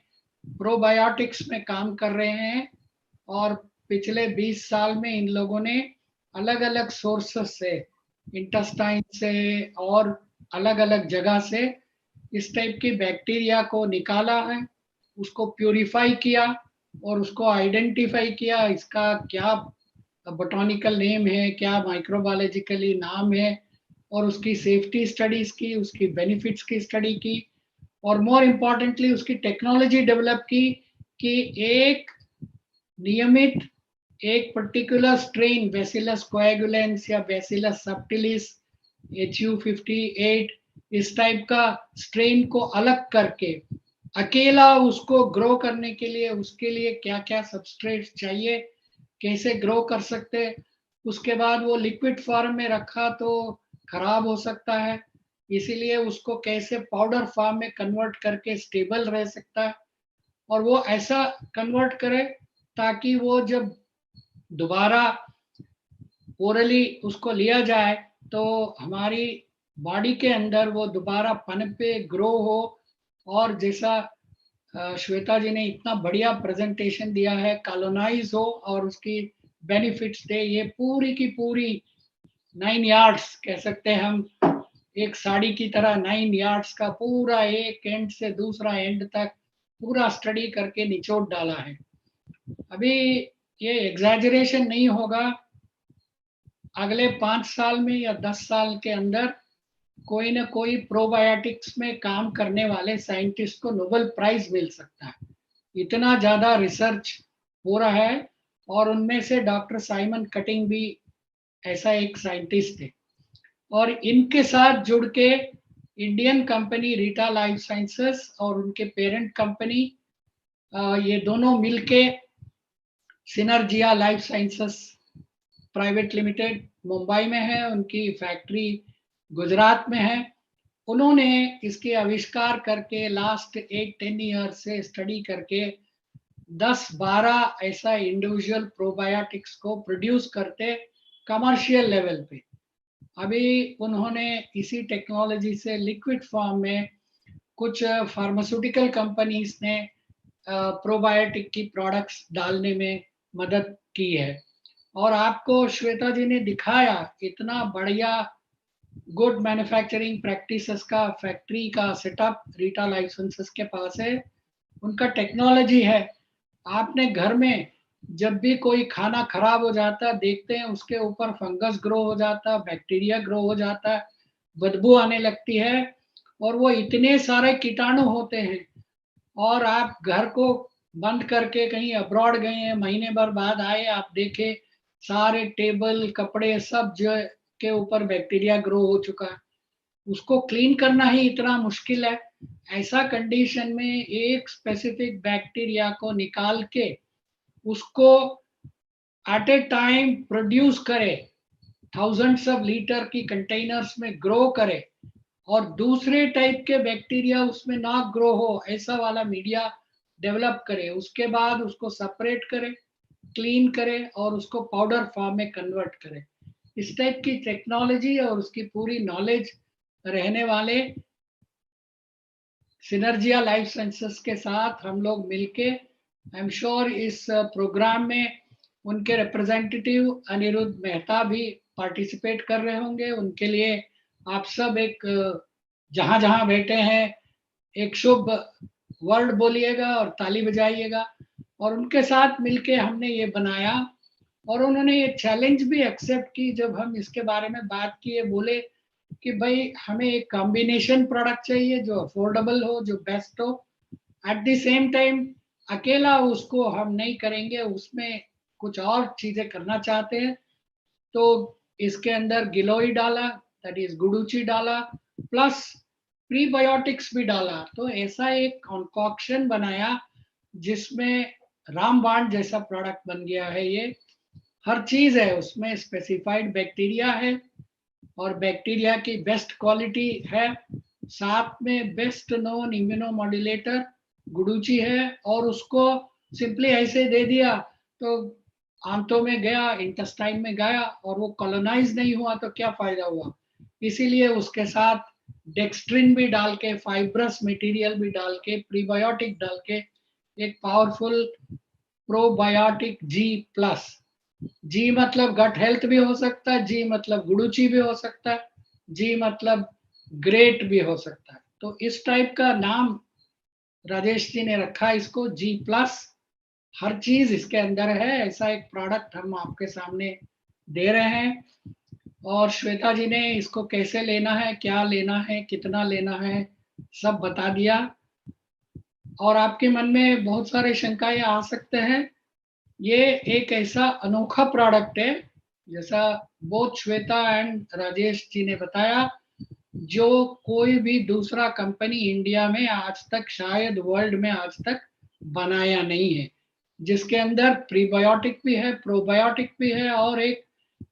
प्रोबायोटिक्स में काम कर रहे हैं, और पिछले 20 साल में इन लोगों ने अलग अलग सोर्सेस से, इंटेस्टाइन से और अलग अलग जगह से इस टाइप की बैक्टीरिया को निकाला है, उसको प्यूरिफाई किया और उसको आइडेंटिफाई किया, इसका क्या बोटैनिकल नेम है, क्या माइक्रोबायोलॉजिकली नाम है, और उसकी सेफ्टी स्टडीज की, उसकी बेनिफिट्स की स्टडी की, और मोर इम्पॉर्टेंटली उसकी टेक्नोलॉजी डेवलप की कि एक नियमित एक पर्टिकुलर स्ट्रेन बैसिलस कोएगुलेंस या बैसिलस सबटिलिस HU58 इस टाइप का स्ट्रेन को अलग करके अकेला उसको ग्रो करने के लिए उसके लिए क्या क्या सबस्ट्रेट चाहिए, कैसे ग्रो कर सकते, उसके बाद वो लिक्विड फॉर्म में रखा तो खराब हो सकता है, इसीलिए उसको कैसे पाउडर फॉर्म में कन्वर्ट करके स्टेबल रह सकता है, और वो ऐसा कन्वर्ट करे ताकि वो जब दोबारा ओरली उसको लिया जाए तो हमारी बॉडी के अंदर वो दोबारा पनपे, ग्रो हो, और जैसा श्वेता जी ने इतना बढ़िया प्रेजेंटेशन दिया है, कॉलोनाइज हो और उसकी बेनिफिट्स दे। ये पूरी की पूरी 9 यार्ड्स कह सकते हैं हम, एक साड़ी की तरह 9 यार्ड्स का पूरा एक एंड से दूसरा एंड तक पूरा स्टडी करके निचोड़ डाला है। अभी ये एग्जैजरेशन नहीं होगा, अगले 5 साल में या 10 साल के अंदर कोई ना कोई प्रोबायोटिक्स में काम करने वाले साइंटिस्ट को नोबेल प्राइज मिल सकता है, इतना ज्यादा रिसर्च हो रहा है। और उनमें से डॉक्टर साइमन कटिंग भी ऐसा एक साइंटिस्ट थे, और इनके साथ जुड़ के Indian company Rita life sciences और उनके पेरेंट कंपनी ये दोनों मिलके Synergia life sciences private limited Mumbai में है, उनकी फैक्ट्री गुजरात में है। उन्होंने इसके आविष्कार करके लास्ट 8-10 ईयर से स्टडी करके 10-12 ऐसा इंडिविजुअल प्रोबायोटिक्स को प्रोड्यूस करते कमर्शियल लेवल पे। अभी उन्होंने इसी टेक्नोलॉजी से लिक्विड फॉर्म में कुछ फार्मास्यूटिकल कंपनीज ने प्रोबायोटिक की प्रोडक्ट्स डालने में मदद की है। और आपको श्वेता जी ने दिखाया इतना बढ़िया गुड मैन्युफैक्चरिंग प्रैक्टिसेस का फैक्ट्री का सेटअप रीटा लाइफ साइंसेस के पास है, उनका टेक्नोलॉजी है। आपने घर में जब भी कोई खाना खराब हो जाता देखते हैं उसके ऊपर फंगस ग्रो हो जाता, बैक्टीरिया ग्रो हो जाता है, बदबू आने लगती है, और वो इतने सारे कीटाणु होते हैं, और आप घर को बंद करके कहीं अब्रॉड गए हैं, महीने भर बाद आए, आप देखे सारे टेबल कपड़े सब जो के ऊपर बैक्टीरिया ग्रो हो चुका है, उसको क्लीन करना ही इतना मुश्किल है। ऐसा कंडीशन में एक स्पेसिफिक बैक्टीरिया को निकाल के उसको एट ए टाइम प्रोड्यूस करे, थाउजेंड्स ऑफ लीटर की कंटेनर्स में ग्रो करे, और दूसरे टाइप के बैक्टीरिया उसमें ना ग्रो हो ऐसा वाला मीडिया डेवलप करे, उसके बाद उसको सेपरेट करे, क्लीन करे और उसको पाउडर फॉर्म में कन्वर्ट करे। इस टाइप की टेक्नोलॉजी और उसकी पूरी नॉलेज रहने वाले सिनर्जिया लाइफ साइंसेस के साथ हम लोग मिलके, आई एम श्योर इस प्रोग्राम में उनके रिप्रेजेंटेटिव अनिरुद्ध मेहता भी पार्टिसिपेट कर रहे होंगे। उनके लिए आप सब एक जहां जहां बैठे हैं एक शुभ वर्ड बोलिएगा और ताली बजाइएगा। और उनके साथ मिलके हमने ये बनाया, और उन्होंने ये चैलेंज भी एक्सेप्ट की। जब हम इसके बारे में बात किए, बोले कि भाई हमें एक कॉम्बिनेशन प्रोडक्ट चाहिए जो अफोर्डेबल हो, जो बेस्ट हो, एट द सेम टाइम अकेला उसको हम नहीं करेंगे, उसमें कुछ और चीजें करना चाहते हैं। तो इसके अंदर गिलोई डाला, दैट इज गुडुची डाला, प्लस प्रीबायोटिक्स भी डाला। तो ऐसा एक कॉन्कॉक्शन बनाया जिसमें रामबाण जैसा प्रोडक्ट बन गया है। ये हर चीज है उसमें, स्पेसिफाइड बैक्टीरिया है और बैक्टीरिया की बेस्ट क्वालिटी है, साथ में बेस्ट नोन इम्यूनोमॉड्यूलेटर गुडुची है, और उसको सिंपली ऐसे दे दिया तो आंतों में गया, इंटेस्टाइन में गया, और वो कॉलोनाइज नहीं हुआ तो क्या फायदा हुआ। इसीलिए उसके साथ डेक्स्ट्रिन भी डाल के, फाइब्रस मटेरियल भी डाल के, प्रीबायोटिक डाल के एक पावरफुल प्रोबायोटिक G+। जी मतलब गट हेल्थ भी हो सकता है, जी मतलब गुडुची भी हो सकता है, जी मतलब ग्रेट भी हो सकता है। तो इस टाइप का नाम राजेश जी ने रखा इसको G+। हर चीज इसके अंदर है, ऐसा एक प्रोडक्ट हम आपके सामने दे रहे हैं। और श्वेता जी ने इसको कैसे लेना है, क्या लेना है, कितना लेना है, सब बता दिया। और आपके मन में बहुत सारे शंकाएं आ सकते हैं। ये एक ऐसा अनोखा प्रोडक्ट है, जैसा बोथ श्वेता एंड राजेश जी ने बताया, जो कोई भी दूसरा कंपनी इंडिया में आज तक, शायद वर्ल्ड में आज तक बनाया नहीं है, जिसके अंदर प्रीबायोटिक भी है, प्रोबायोटिक भी है और एक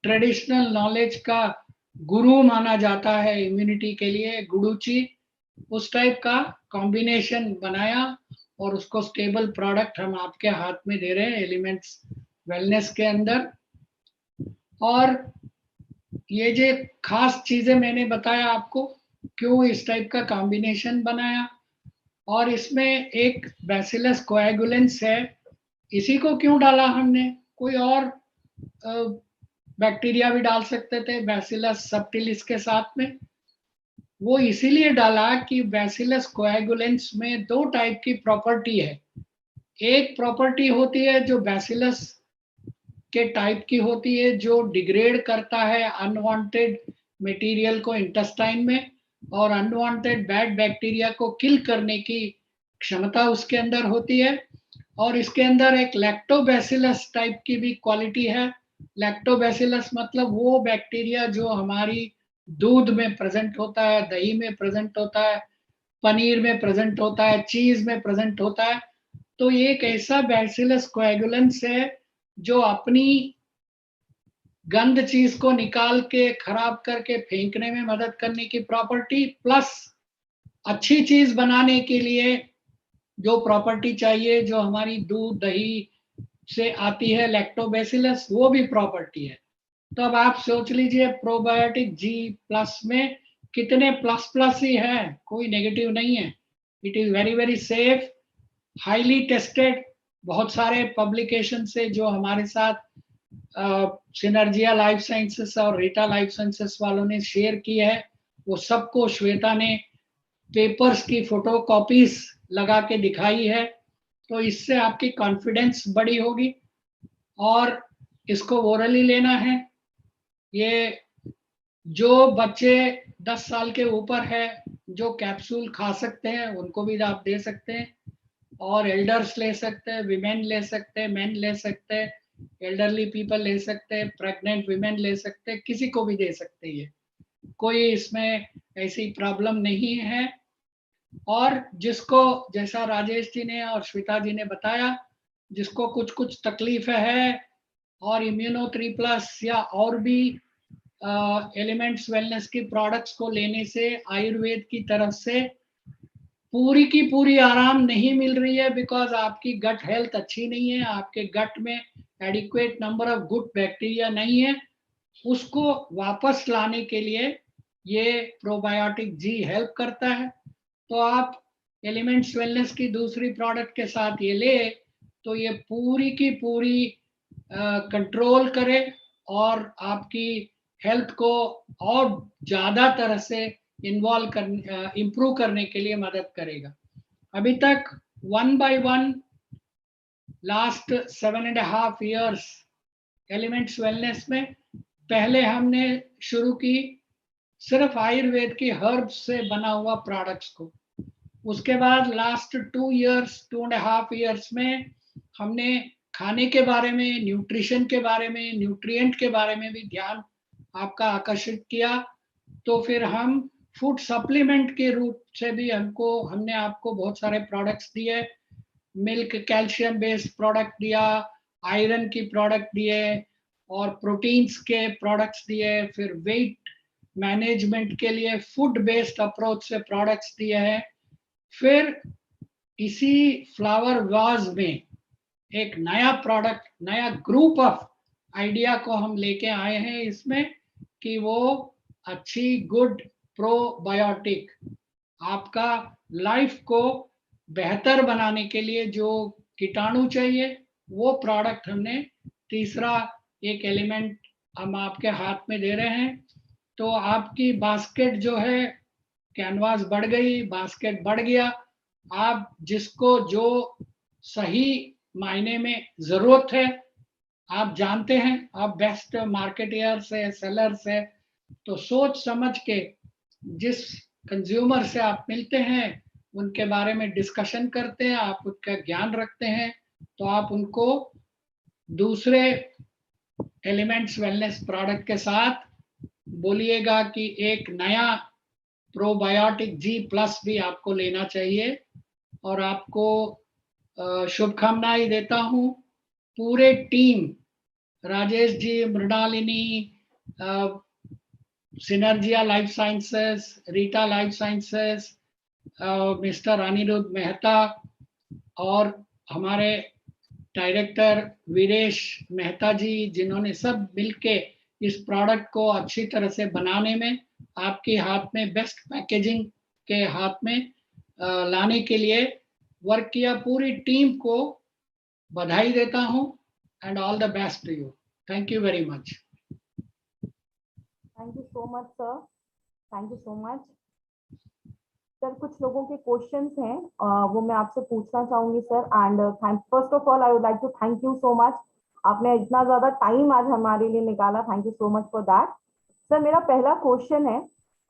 ट्रेडिशनल नॉलेज का गुरु माना जाता है इम्यूनिटी के लिए, गुडुची, उस टाइप का कॉम्बिनेशन बनाया और उसको स्टेबल प्रोडक्ट हम आपके हाथ में दे रहे हैं एलिमेंट्स वेलनेस के अंदर। और ये जो खास चीजें मैंने बताया आपको, क्यों इस टाइप का कॉम्बिनेशन बनाया, और इसमें एक बैसिलस कोएगुलेंस है, इसी को क्यों डाला हमने, कोई और बैक्टीरिया भी डाल सकते थे बैसिलस सबटिलिस के साथ में। वो इसीलिए डाला कि बैसिलस कोएगुलेंस में दो टाइप की प्रॉपर्टी है। एक प्रॉपर्टी होती है जो बैसिलस के टाइप की होती है, जो डिग्रेड करता है अनवांटेड मटेरियल को इंटेस्टाइन में, और अनवांटेड बैड बैक्टीरिया को किल करने की क्षमता उसके अंदर होती है। और इसके अंदर एक लैक्टोबैसिलस टाइप की भी क्वालिटी है। लैक्टोबैसिलस मतलब वो बैक्टीरिया जो हमारी दूध में प्रेजेंट होता है, दही में प्रेजेंट होता है, पनीर में प्रेजेंट होता है, चीज में प्रेजेंट होता है। तो ये एक ऐसा बैसिलस कोएगुलेंस है जो अपनी गंद चीज को निकाल के खराब करके फेंकने में मदद करने की प्रॉपर्टी, प्लस अच्छी चीज बनाने के लिए जो प्रॉपर्टी चाहिए, जो हमारी दूध दही से आती है लैक्टोबैसिलस, वो भी प्रॉपर्टी है। तो अब आप सोच लीजिए प्रोबायोटिक जी प्लस में कितने प्लस प्लस ही है, कोई नेगेटिव नहीं है। It is very very safe, highly tested, बहुत सारे पब्लिकेशन से जो हमारे साथ सिनर्जिया लाइफ साइंसेस और रीटा लाइफ साइंसेस वालों ने शेयर की है, वो सबको श्वेता ने पेपर्स की फोटो कॉपीज लगा के दिखाई है। तो इससे आपकी कॉन्फिडेंस बड़ी होगी। और इसको ओरली लेना है। ये जो बच्चे 10 साल के ऊपर है, जो कैप्सूल खा सकते हैं उनको भी आप दे सकते हैं, और एल्डर्स ले सकते हैं, विमेन ले सकते हैं, मेन ले सकते हैं, एल्डरली पीपल ले सकते हैं, प्रेग्नेंट विमेन ले सकते हैं, किसी को भी दे सकते हैं, कोई इसमें ऐसी प्रॉब्लम नहीं है। और जिसको, जैसा राजेश जी ने और श्वेता जी ने बताया, जिसको कुछ कुछ तकलीफ है और इम्यूनो 3+ या और भी एलिमेंट्स वेलनेस की प्रोडक्ट्स को लेने से आयुर्वेद की तरफ से पूरी की पूरी आराम नहीं मिल रही है, बिकॉज आपकी गट हेल्थ अच्छी नहीं है, आपके गट में adequate number of good bacteria नहीं है, उसको वापस लाने के लिए ये प्रोबायोटिक जी हेल्प करता है। तो आप एलिमेंट्स वेलनेस की दूसरी प्रोडक्ट के साथ ये ले, तो ये पूरी की पूरी कंट्रोल करे और आपकी हेल्थ को और ज्यादा तरह से इन्वॉल्व करने, इम्प्रूव करने के लिए मदद करेगा। अभी तक 1 by 1 last 7.5 years elements wellness में पहले हमने शुरू की सिर्फ आयुर्वेद की हर्ब्स से बना हुआ प्रोडक्ट्स को। उसके बाद लास्ट 2 years, 2.5 years में हमने खाने के बारे में, न्यूट्रिशन के बारे में, न्यूट्रिएंट के बारे में भी ध्यान आपका आकर्षित किया। तो फिर हम फूड सप्लीमेंट के रूप से भी हमने आपको बहुत सारे प्रोडक्ट्स दिए, मिल्क कैल्शियम बेस्ड प्रोडक्ट दिया, आयरन की प्रोडक्ट दिए और प्रोटीन्स के प्रोडक्ट्स दिए, फिर वेट मैनेजमेंट के लिए फूड बेस्ड अप्रोच से प्रोडक्ट्स दिए हैं। फिर इसी फ्लावर वाज में एक नया प्रोडक्ट, नया ग्रुप ऑफ आइडिया को हम लेके आए हैं इसमें, कि वो अच्छी गुड प्रोबायोटिक आपका लाइफ को बेहतर बनाने के लिए जो कीटाणु चाहिए, वो प्रोडक्ट हमने तीसरा एक एलिमेंट हम आपके हाथ में दे रहे हैं। तो आपकी बास्केट जो है, कैनवास बढ़ गई, बास्केट बढ़ गया। आप जिसको जो सही मायने में जरूरत है, आप जानते हैं, आप बेस्ट मार्केटियर्स है, सेलर्स है, तो सोच समझ के जिस कंज्यूमर से आप मिलते हैं उनके बारे में डिस्कशन करते हैं, आप उनका ज्ञान रखते हैं, तो आप उनको दूसरे एलिमेंट्स वेलनेस प्रोडक्ट के साथ बोलिएगा कि एक नया प्रोबायोटिक G+ भी आपको लेना चाहिए। और आपको शुभकामनाएं देता हूँ। पूरे team, Rajesh ji, Mrinalini, Synergia life sciences, Rita life sciences, mister Aniruddh Mehta और हमारे डायरेक्टर वीरेश मेहता जी, जिन्होंने सब मिलके इस प्रोडक्ट को अच्छी तरह से बनाने में, आपके हाथ में बेस्ट पैकेजिंग के हाथ में लाने के लिए वर्क किया। पूरी टीम को बधाई देता हूं and all the best to you. Thank you very much. Thank you so much sir, thank you so much sir. कुछ लोगों के क्वेश्चंस हैं, वो मैं आपसे पूछना चाहूंगी sir. And first of all I would like to thank you so much, आपने इतना ज्यादा टाइम आज हमारे लिए निकाला, thank you so much for that. Sir मेरा पहला क्वेश्चन है,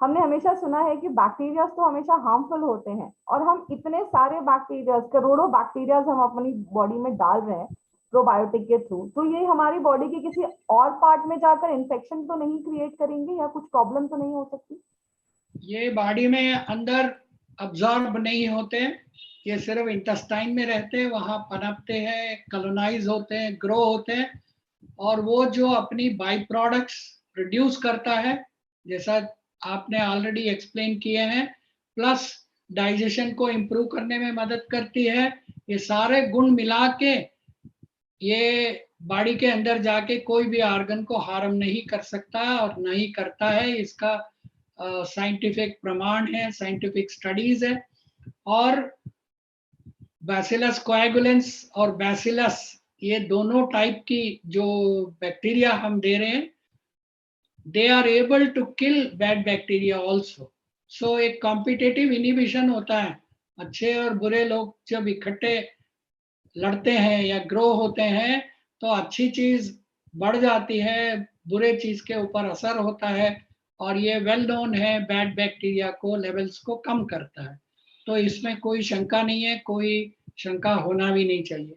हमने हमेशा सुना है कि बैक्टीरियाज तो हमेशा हार्मफुल होते हैं, और हम इतने सारे बैक्टीरियाज, करोड़ों बैक्टीरियाज हम अपनी बॉडी में डाल रहे हैं प्रोबायोटिक के थ्रू, तो ये हमारी बॉडी के किसी और पार्ट में जाकर इन्फेक्शन तो नहीं क्रिएट करेंगे, या कुछ प्रॉब्लम तो नहीं हो सकती? ये बॉडी में अंदर अब्जॉर्ब नहीं होते, ये सिर्फ इंटेस्टाइन में रहते हैं, वहां पनपते हैं, कॉलोनाइज होते हैं, ग्रो होते हैं, और वो जो अपनी बाई प्रोडक्ट्स प्रोड्यूस करता है, जैसा आपने ऑलरेडी एक्सप्लेन किए हैं, प्लस डाइजेशन को इम्प्रूव करने में मदद करती है। ये सारे गुण मिला के ये बॉडी के अंदर जाके कोई भी ऑर्गन को हार्म नहीं कर सकता और नहीं करता है। इसका साइंटिफिक प्रमाण है, साइंटिफिक स्टडीज है। और बैसिलस कोएगुलेंस और बैसिलस, ये दोनों टाइप की जो बैक्टीरिया हम दे रहे हैं, they are able to kill bad bacteria also. So एक कॉम्पिटेटिव इनिबिशन होता है। अच्छे और बुरे लोग जब इकट्ठे लड़ते हैं या ग्रो होते हैं तो अच्छी चीज बढ़ जाती है, बुरे चीज के ऊपर असर होता है, और ये वेल नोन है, बैड बैक्टीरिया को लेवल्स को कम करता है। तो इसमें कोई शंका नहीं है, कोई शंका होना भी नहीं चाहिए।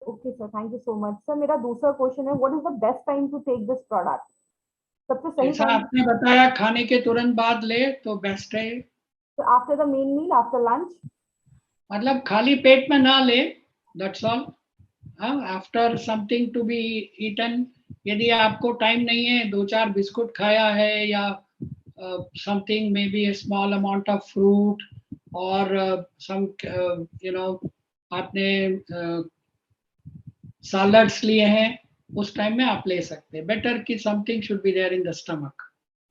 Okay sir, thank you so much sir. मेरा दूसरा क्वेश्चन है, what is the best time to take this product? सबसे सही जैसा टाइम आपने बताया, खाने के तुरंत बाद ले तो बेस्ट है। After the main meal, after lunch? मतलब खाली पेट में ना ले, that's all. After something to be eaten, यदि आपको टाइम नहीं है, 2-4 बिस्कुट खाया है, या something may be A small amount of fruit, और सम आपने सैलड्स लिए हैं, उस टाइम में आप ले सकते हैं। बेटर कि something should be there in the stomach.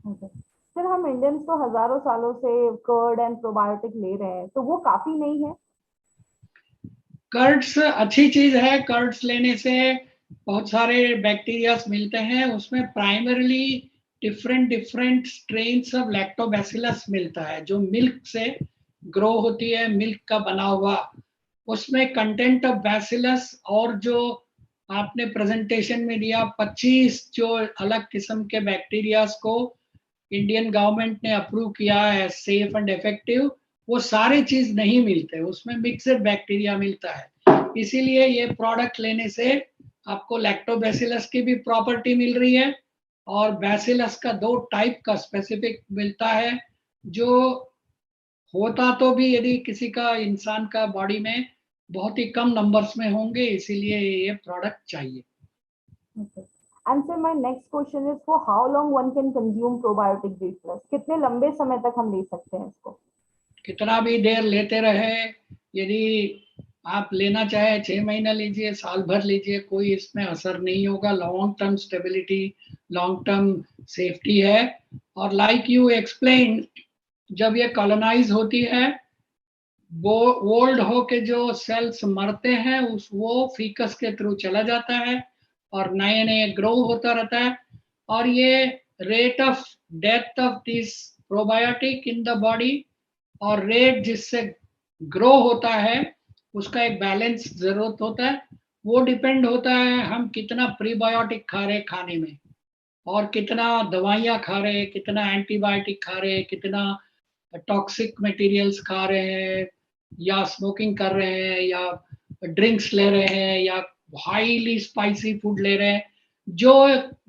Sir हम इंडियंस तो हजारों सालों से कर्ड एंड प्रोबायोटिक ले रहे हैं, तो वो काफी नहीं है? कर्ड्स अच्छी चीज है। कर्ड्स लेने से बहुत सारे बैक्टीरियाज मिलते हैं, उसमें primarily different strains of lactobacillus मिलता है, जो मिल्क से ग्रो होती है, मिल्क का बना हुआ। उसमें कंटेंट ऑफ बैसिलस, और जो आपने प्रेजेंटेशन में दिया 25 जो अलग किस्म के बैक्टीरियाज को इंडियन गवर्नमेंट ने अप्रूव किया है सेफ एंड इफेक्टिव, वो सारे चीज नहीं मिलते, उसमें मिक्सड बैक्टीरिया मिलता है। इसीलिए ये प्रोडक्ट लेने से आपको लैक्टोबैसिलस की भी प्रॉपर्टी मिल रही है, और बैसिलस का 2 टाइप का स्पेसिफिक मिलता है, जो होता तो भी यदि किसी का इंसान का बॉडी में बहुत ही कम नंबर्स में होंगे, इसीलिए ये प्रोडक्ट चाहिए। And sir, my next question is, for how long one can consume probiotic G+? कितने लंबे समय तक हम ले सकते हैं इसको? कितना भी देर लेते रहे, यदि आप लेना चाहे 6 महीना लीजिए, साल भर लीजिए, कोई इसमें असर नहीं होगा। Long term stability, long term safety है। और लाइक यू एक्सप्लेन, जब ये कॉलोनाइज होती है, वो ओल्ड हो के जो सेल्स मरते हैं, वो फीकस के थ्रू चला जाता है और नए नए ग्रो होता रहता है। और ये rate of death of this probiotic in the body और रेट जिससे ग्रो होता है, उसका एक बैलेंस जरूरत होता है। वो डिपेंड होता है हम कितना प्रीबायोटिक खा रहे खाने में, और कितना दवाइयाँ खा रहे, कितना एंटीबायोटिक खा रहे, कितना टॉक्सिक मटेरियल्स खा रहे हैं, या स्मोकिंग कर रहे हैं, या ड्रिंक्स ले रहे हैं, या हाईली स्पाइसी फूड ले रहे हैं, जो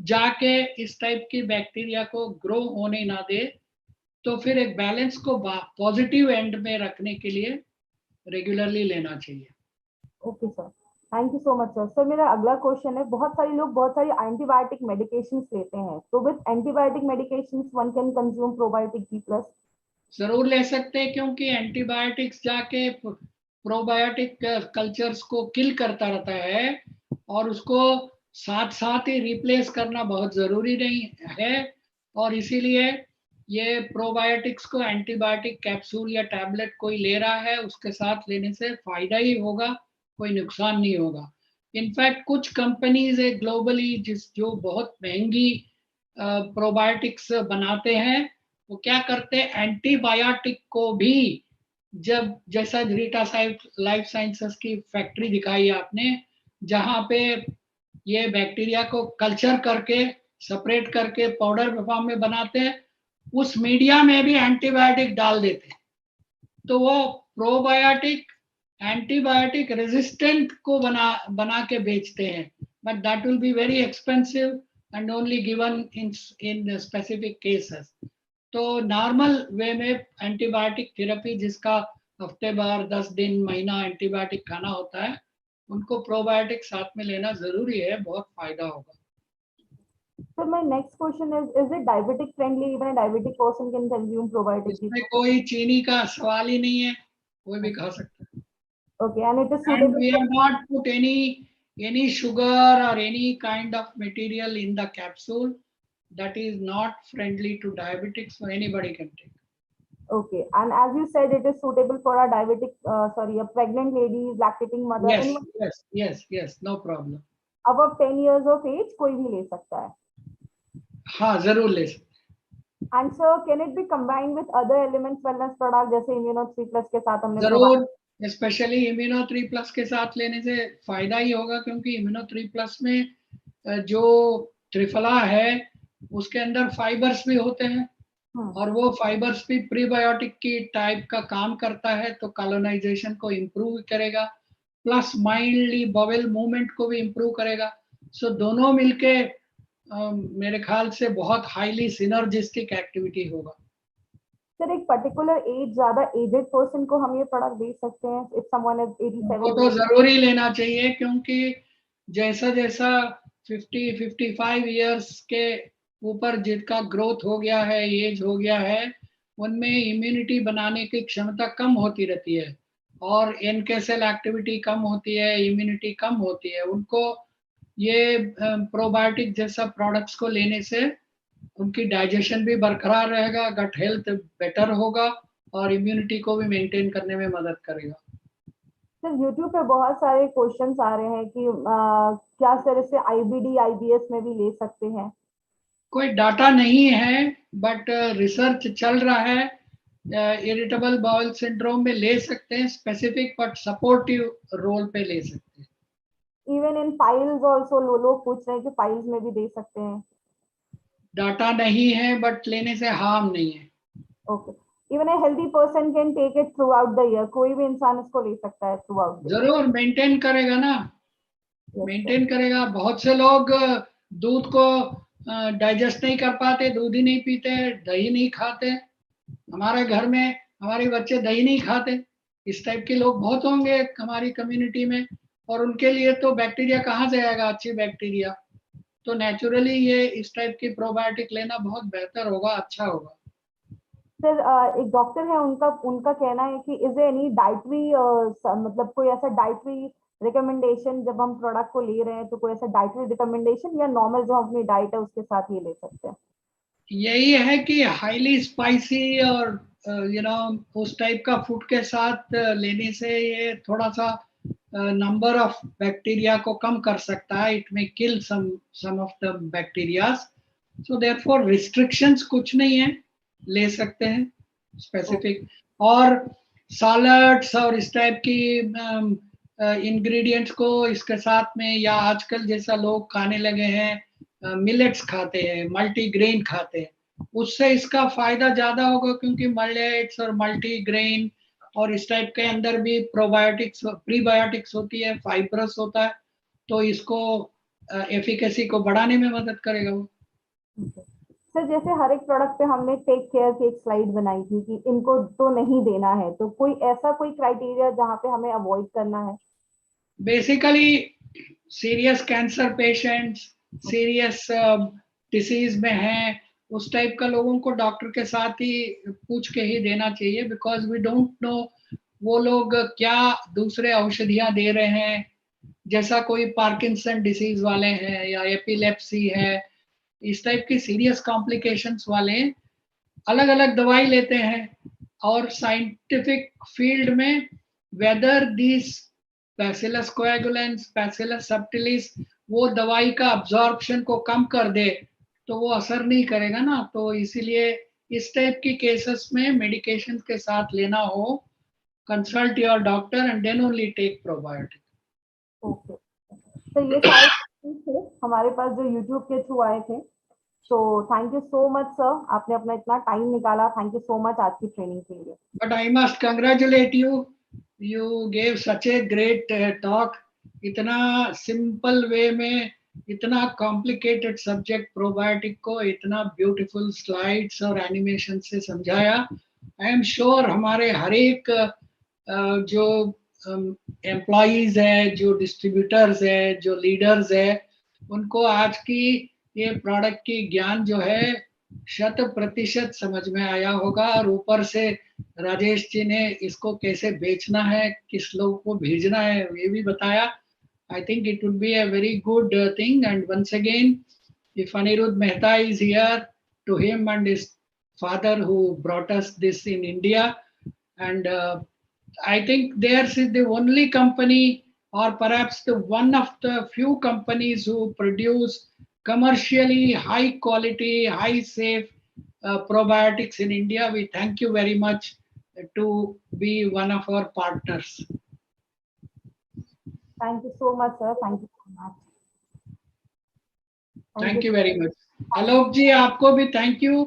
जाके इस टाइप की बैक्टीरिया को ग्रो होने ना दे। तो फिर एक बैलेंस को पॉजिटिव एंड में रखने के लिए रेगुलरली लेना चाहिए। Okay sir, thank you so much sir. Sir मेरा अगला क्वेश्चन है, बहुत सारे लोग बहुत सारी एंटीबायोटिक मेडिकेशंस लेते हैं, तो with antibiotic medications one can consume probiotic B+? जरूर ले सकते हैं, क्योंकि एंटीबायोटिक्स जाके प्रोबायोटिक कल्चर्स को किल करता रहता है और उसको साथ साथ ही रिप्लेस करना बहुत जरूरी नहीं है। और इसीलिए ये प्रोबायोटिक्स को एंटीबायोटिक कैप्सूल या टैबलेट कोई ले रहा है उसके साथ लेने से फायदा ही होगा, कोई नुकसान नहीं होगा। इनफैक्ट कुछ कंपनीज है ग्लोबली जो बहुत महंगी प्रोबायोटिक्स बनाते हैं, वो क्या करते हैं एंटीबायोटिक को भी, जब जैसा रीटा लाइफ साइंसेस की फैक्ट्री दिखाई आपने, जहां पे ये बैक्टीरिया को कल्चर करके सेपरेट करके पाउडर फॉर्म में बनाते हैं, उस मीडिया में भी एंटीबायोटिक डाल देते हैं। तो वो प्रोबायोटिक एंटीबायोटिक रेजिस्टेंट को बना के बेचते हैं, but that will be very expensive and only given in specific cases. तो नॉर्मल वे में एंटीबायोटिक थेरेपी जिसका हफ्ते भर 10 दिन महीना एंटीबायोटिक खाना होता है, उनको प्रोबायोटिक साथ में लेना जरूरी है, बहुत फायदा होगा। Sir my next question is it diabetic friendly? Even a diabetic person can consume probiotic इसमें कोई चीनी का सवाल ही नहीं है, कोई भी खा सकता है। Okay, and it is And suitable? we have not put any sugar or any kind of material in the capsule that is not friendly to diabetics, so anybody can take. Okay, and as you said, it is suitable for a diabetic, a pregnant lady, lactating mother, Yes, anyone yes, no problem. above 10 years of age, कोई भी ले सकता है। हाँ, जरूर ले सकते। And sir, can it be combined with other elements wellness product जैसे Immuno 3+ के साथ हमने जरूर, स्पेशली इम्यूनो 3+ के साथ लेने से फायदा ही होगा, क्योंकि इम्यूनो 3+ में जो त्रिफला है उसके अंदर फाइबर्स भी होते हैं, और वो फाइबर्स भी प्रीबायोटिक की टाइप का काम करता है, तो कॉलोनाइजेशन को इम्प्रूव करेगा, प्लस माइल्डली बॉवेल मूवमेंट को भी इम्प्रूव करेगा। सो दोनों मिलके मेरे ख्याल से बहुत हाईली सिनर्जिस्टिक एक्टिविटी होगा। सर एक पर्टिकुलर एज, ज्यादा एजेड पर्सन को हम ये प्रोडक्ट दे सकते हैं? इफ समवन इज 87 वो तो जरूर ही लेना चाहिए, क्योंकि जैसा जैसा 50-55 इयर्स के ऊपर जिनका ग्रोथ हो गया है, एज हो गया है, उनमें इम्यूनिटी बनाने की क्षमता कम होती रहती है और एनके सेल एक्टिविटी कम होती है, इम्यूनिटी कम होती है। उनको ये प्रोबायोटिक जैसा प्रोडक्ट्स को लेने से उनकी डाइजेशन भी बरकरार रहेगा, गट हेल्थ बेटर होगा और इम्यूनिटी को भी मेंटेन करने में मदद करेगा। सर YouTube पे बहुत सारे क्वेश्चंस आ रहे हैं कि क्या सर इसे IBD IBS में भी ले सकते हैं? कोई डाटा नहीं है, बट रिसर्च चल रहा है। इरिटेबल बाउल सिंड्रोम में ले सकते हैं, स्पेसिफिक बट सपोर्टिव रोल पे ले सकते हैं। इवन इन पाइल्स आल्सो लोग पूछ रहे हैं कि पाइल्स में भी दे सकते हैं। डाटा नहीं है, बट लेने से हार्म नहीं है। Okay, even a healthy person can take it throughout the year? कोई भी इंसान इसको ले सकता है थ्रू आउट द ईयर? जरूर मेंटेन करेगा ना, मेंटेन करेगा। बहुत से लोग दूध को डाइजेस्ट नहीं कर पाते, दूध ही नहीं पीते, दही नहीं खाते। हमारे घर में हमारे बच्चे दही नहीं खाते, इस टाइप के लोग बहुत होंगे हमारी कम्युनिटी में, और उनके लिए तो बैक्टीरिया कहाँ से आएगा, अच्छी बैक्टीरिया। तो नेचुरली ये इस टाइप की प्रोबायोटिक लेना बहुत बेहतर होगा, अच्छा होगा। सर एक डॉक्टर है, उनका कहना है कि इज एनी डाइटरी, मतलब कोई ऐसा डाइटरी रिकमेंडेशन, जब हम प्रोडक्ट को ले रहे हैं तो कोई ऐसा डाइटरी रिकमेंडेशन, या नॉर्मल जो अपनी डाइट है उसके साथ ये ले सकते हैं? यही है कि हाईली स्पाइसी और उस टाइप का फूड के साथ लेने से ये थोड़ा सा नंबर ऑफ बैक्टीरिया को कम कर सकता है। It may kill some of the bacterias, so therefore restrictions कुछ नहीं है, ले सकते हैं स्पेसिफिक। और सैलड्स और इस टाइप की इंग्रेडिएंट्स को इसके साथ में, या आजकल जैसा लोग खाने लगे हैं मिलेट्स खाते हैं, मल्टीग्रेन खाते हैं, उससे इसका फायदा ज्यादा होगा, क्योंकि मिलेट्स और मल्टीग्रेन और इस टाइप के अंदर भी प्रोबायोटिक्स प्रीबायोटिक्स होती है, फाइब्रस होता है, तो इसको एफिकेसी को बढ़ाने में मदद करेगा वो। सर जैसे हर एक प्रोडक्ट पे हमने टेक केयर की एक स्लाइड बनाई थी कि इनको तो नहीं देना है, तो कोई ऐसा कोई क्राइटेरिया जहाँ पे हमें अवॉइड करना है? Basically serious cancer patients, serious disease में हैं, उस टाइप का लोगों को डॉक्टर के साथ ही पूछ के ही देना चाहिए, बिकॉज वी डोंट नो वो लोग क्या दूसरे औषधियां दे रहे हैं। जैसा कोई पार्किंसन डिसीज वाले हैं या एपिलेप्सी है, इस टाइप की सीरियस कॉम्प्लिकेशंस वाले अलग अलग दवाई लेते हैं, और साइंटिफिक फील्ड में whether this Bacillus coagulans, Bacillus subtilis वो दवाई का अब्जॉर्प्शन को कम कर दे तो वो असर नहीं करेगा ना। तो इसीलिए इस टाइप की केसेस में मेडिकेशन के साथ लेना हो, consult your doctor and then only take probiotic. Okay, तो ये सारे थे हमारे पास जो यूट्यूब के थ्रू आए थे। तो thank you so much sir, आपने अपना इतना टाइम निकाला, थैंक यू सो मच आज की ट्रेनिंग के लिए। But I must congratulate you. You gave such a great talk. इतना सिंपल वे में इतना कॉम्प्लिकेटेड सब्जेक्ट प्रोबायोटिक को इतना ब्यूटीफुल स्लाइड्स और एनिमेशन से समझाया। आई एम श्योर हमारे हर एक जो एम्प्लॉइज है, जो डिस्ट्रीब्यूटर्स है, जो लीडर्स है, उनको आज की ये प्रोडक्ट की ज्ञान जो है 100% समझ में आया होगा। और ऊपर से राजेश जी ने इसको कैसे बेचना है, किस लोग को भेजना है, ये भी बताया। I think it would be a very good thing. And once again, if Anirudh Mehta is here, to him and his father who brought us this in India. And I think theirs is the only company, or perhaps the one of the few companies who produce commercially high quality, high safe probiotics in India. We thank you very much to be one of our partners. Thank you so much sir, thank you so much. Thank you very much. Alok ji आपको भी thank you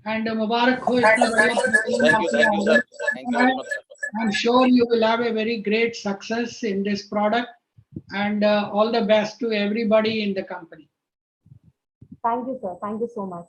and मुबारक हो इतना बढ़िया। I am sure you will have a very great success in this product and all the best to everybody in the company. Thank you sir, thank you so much.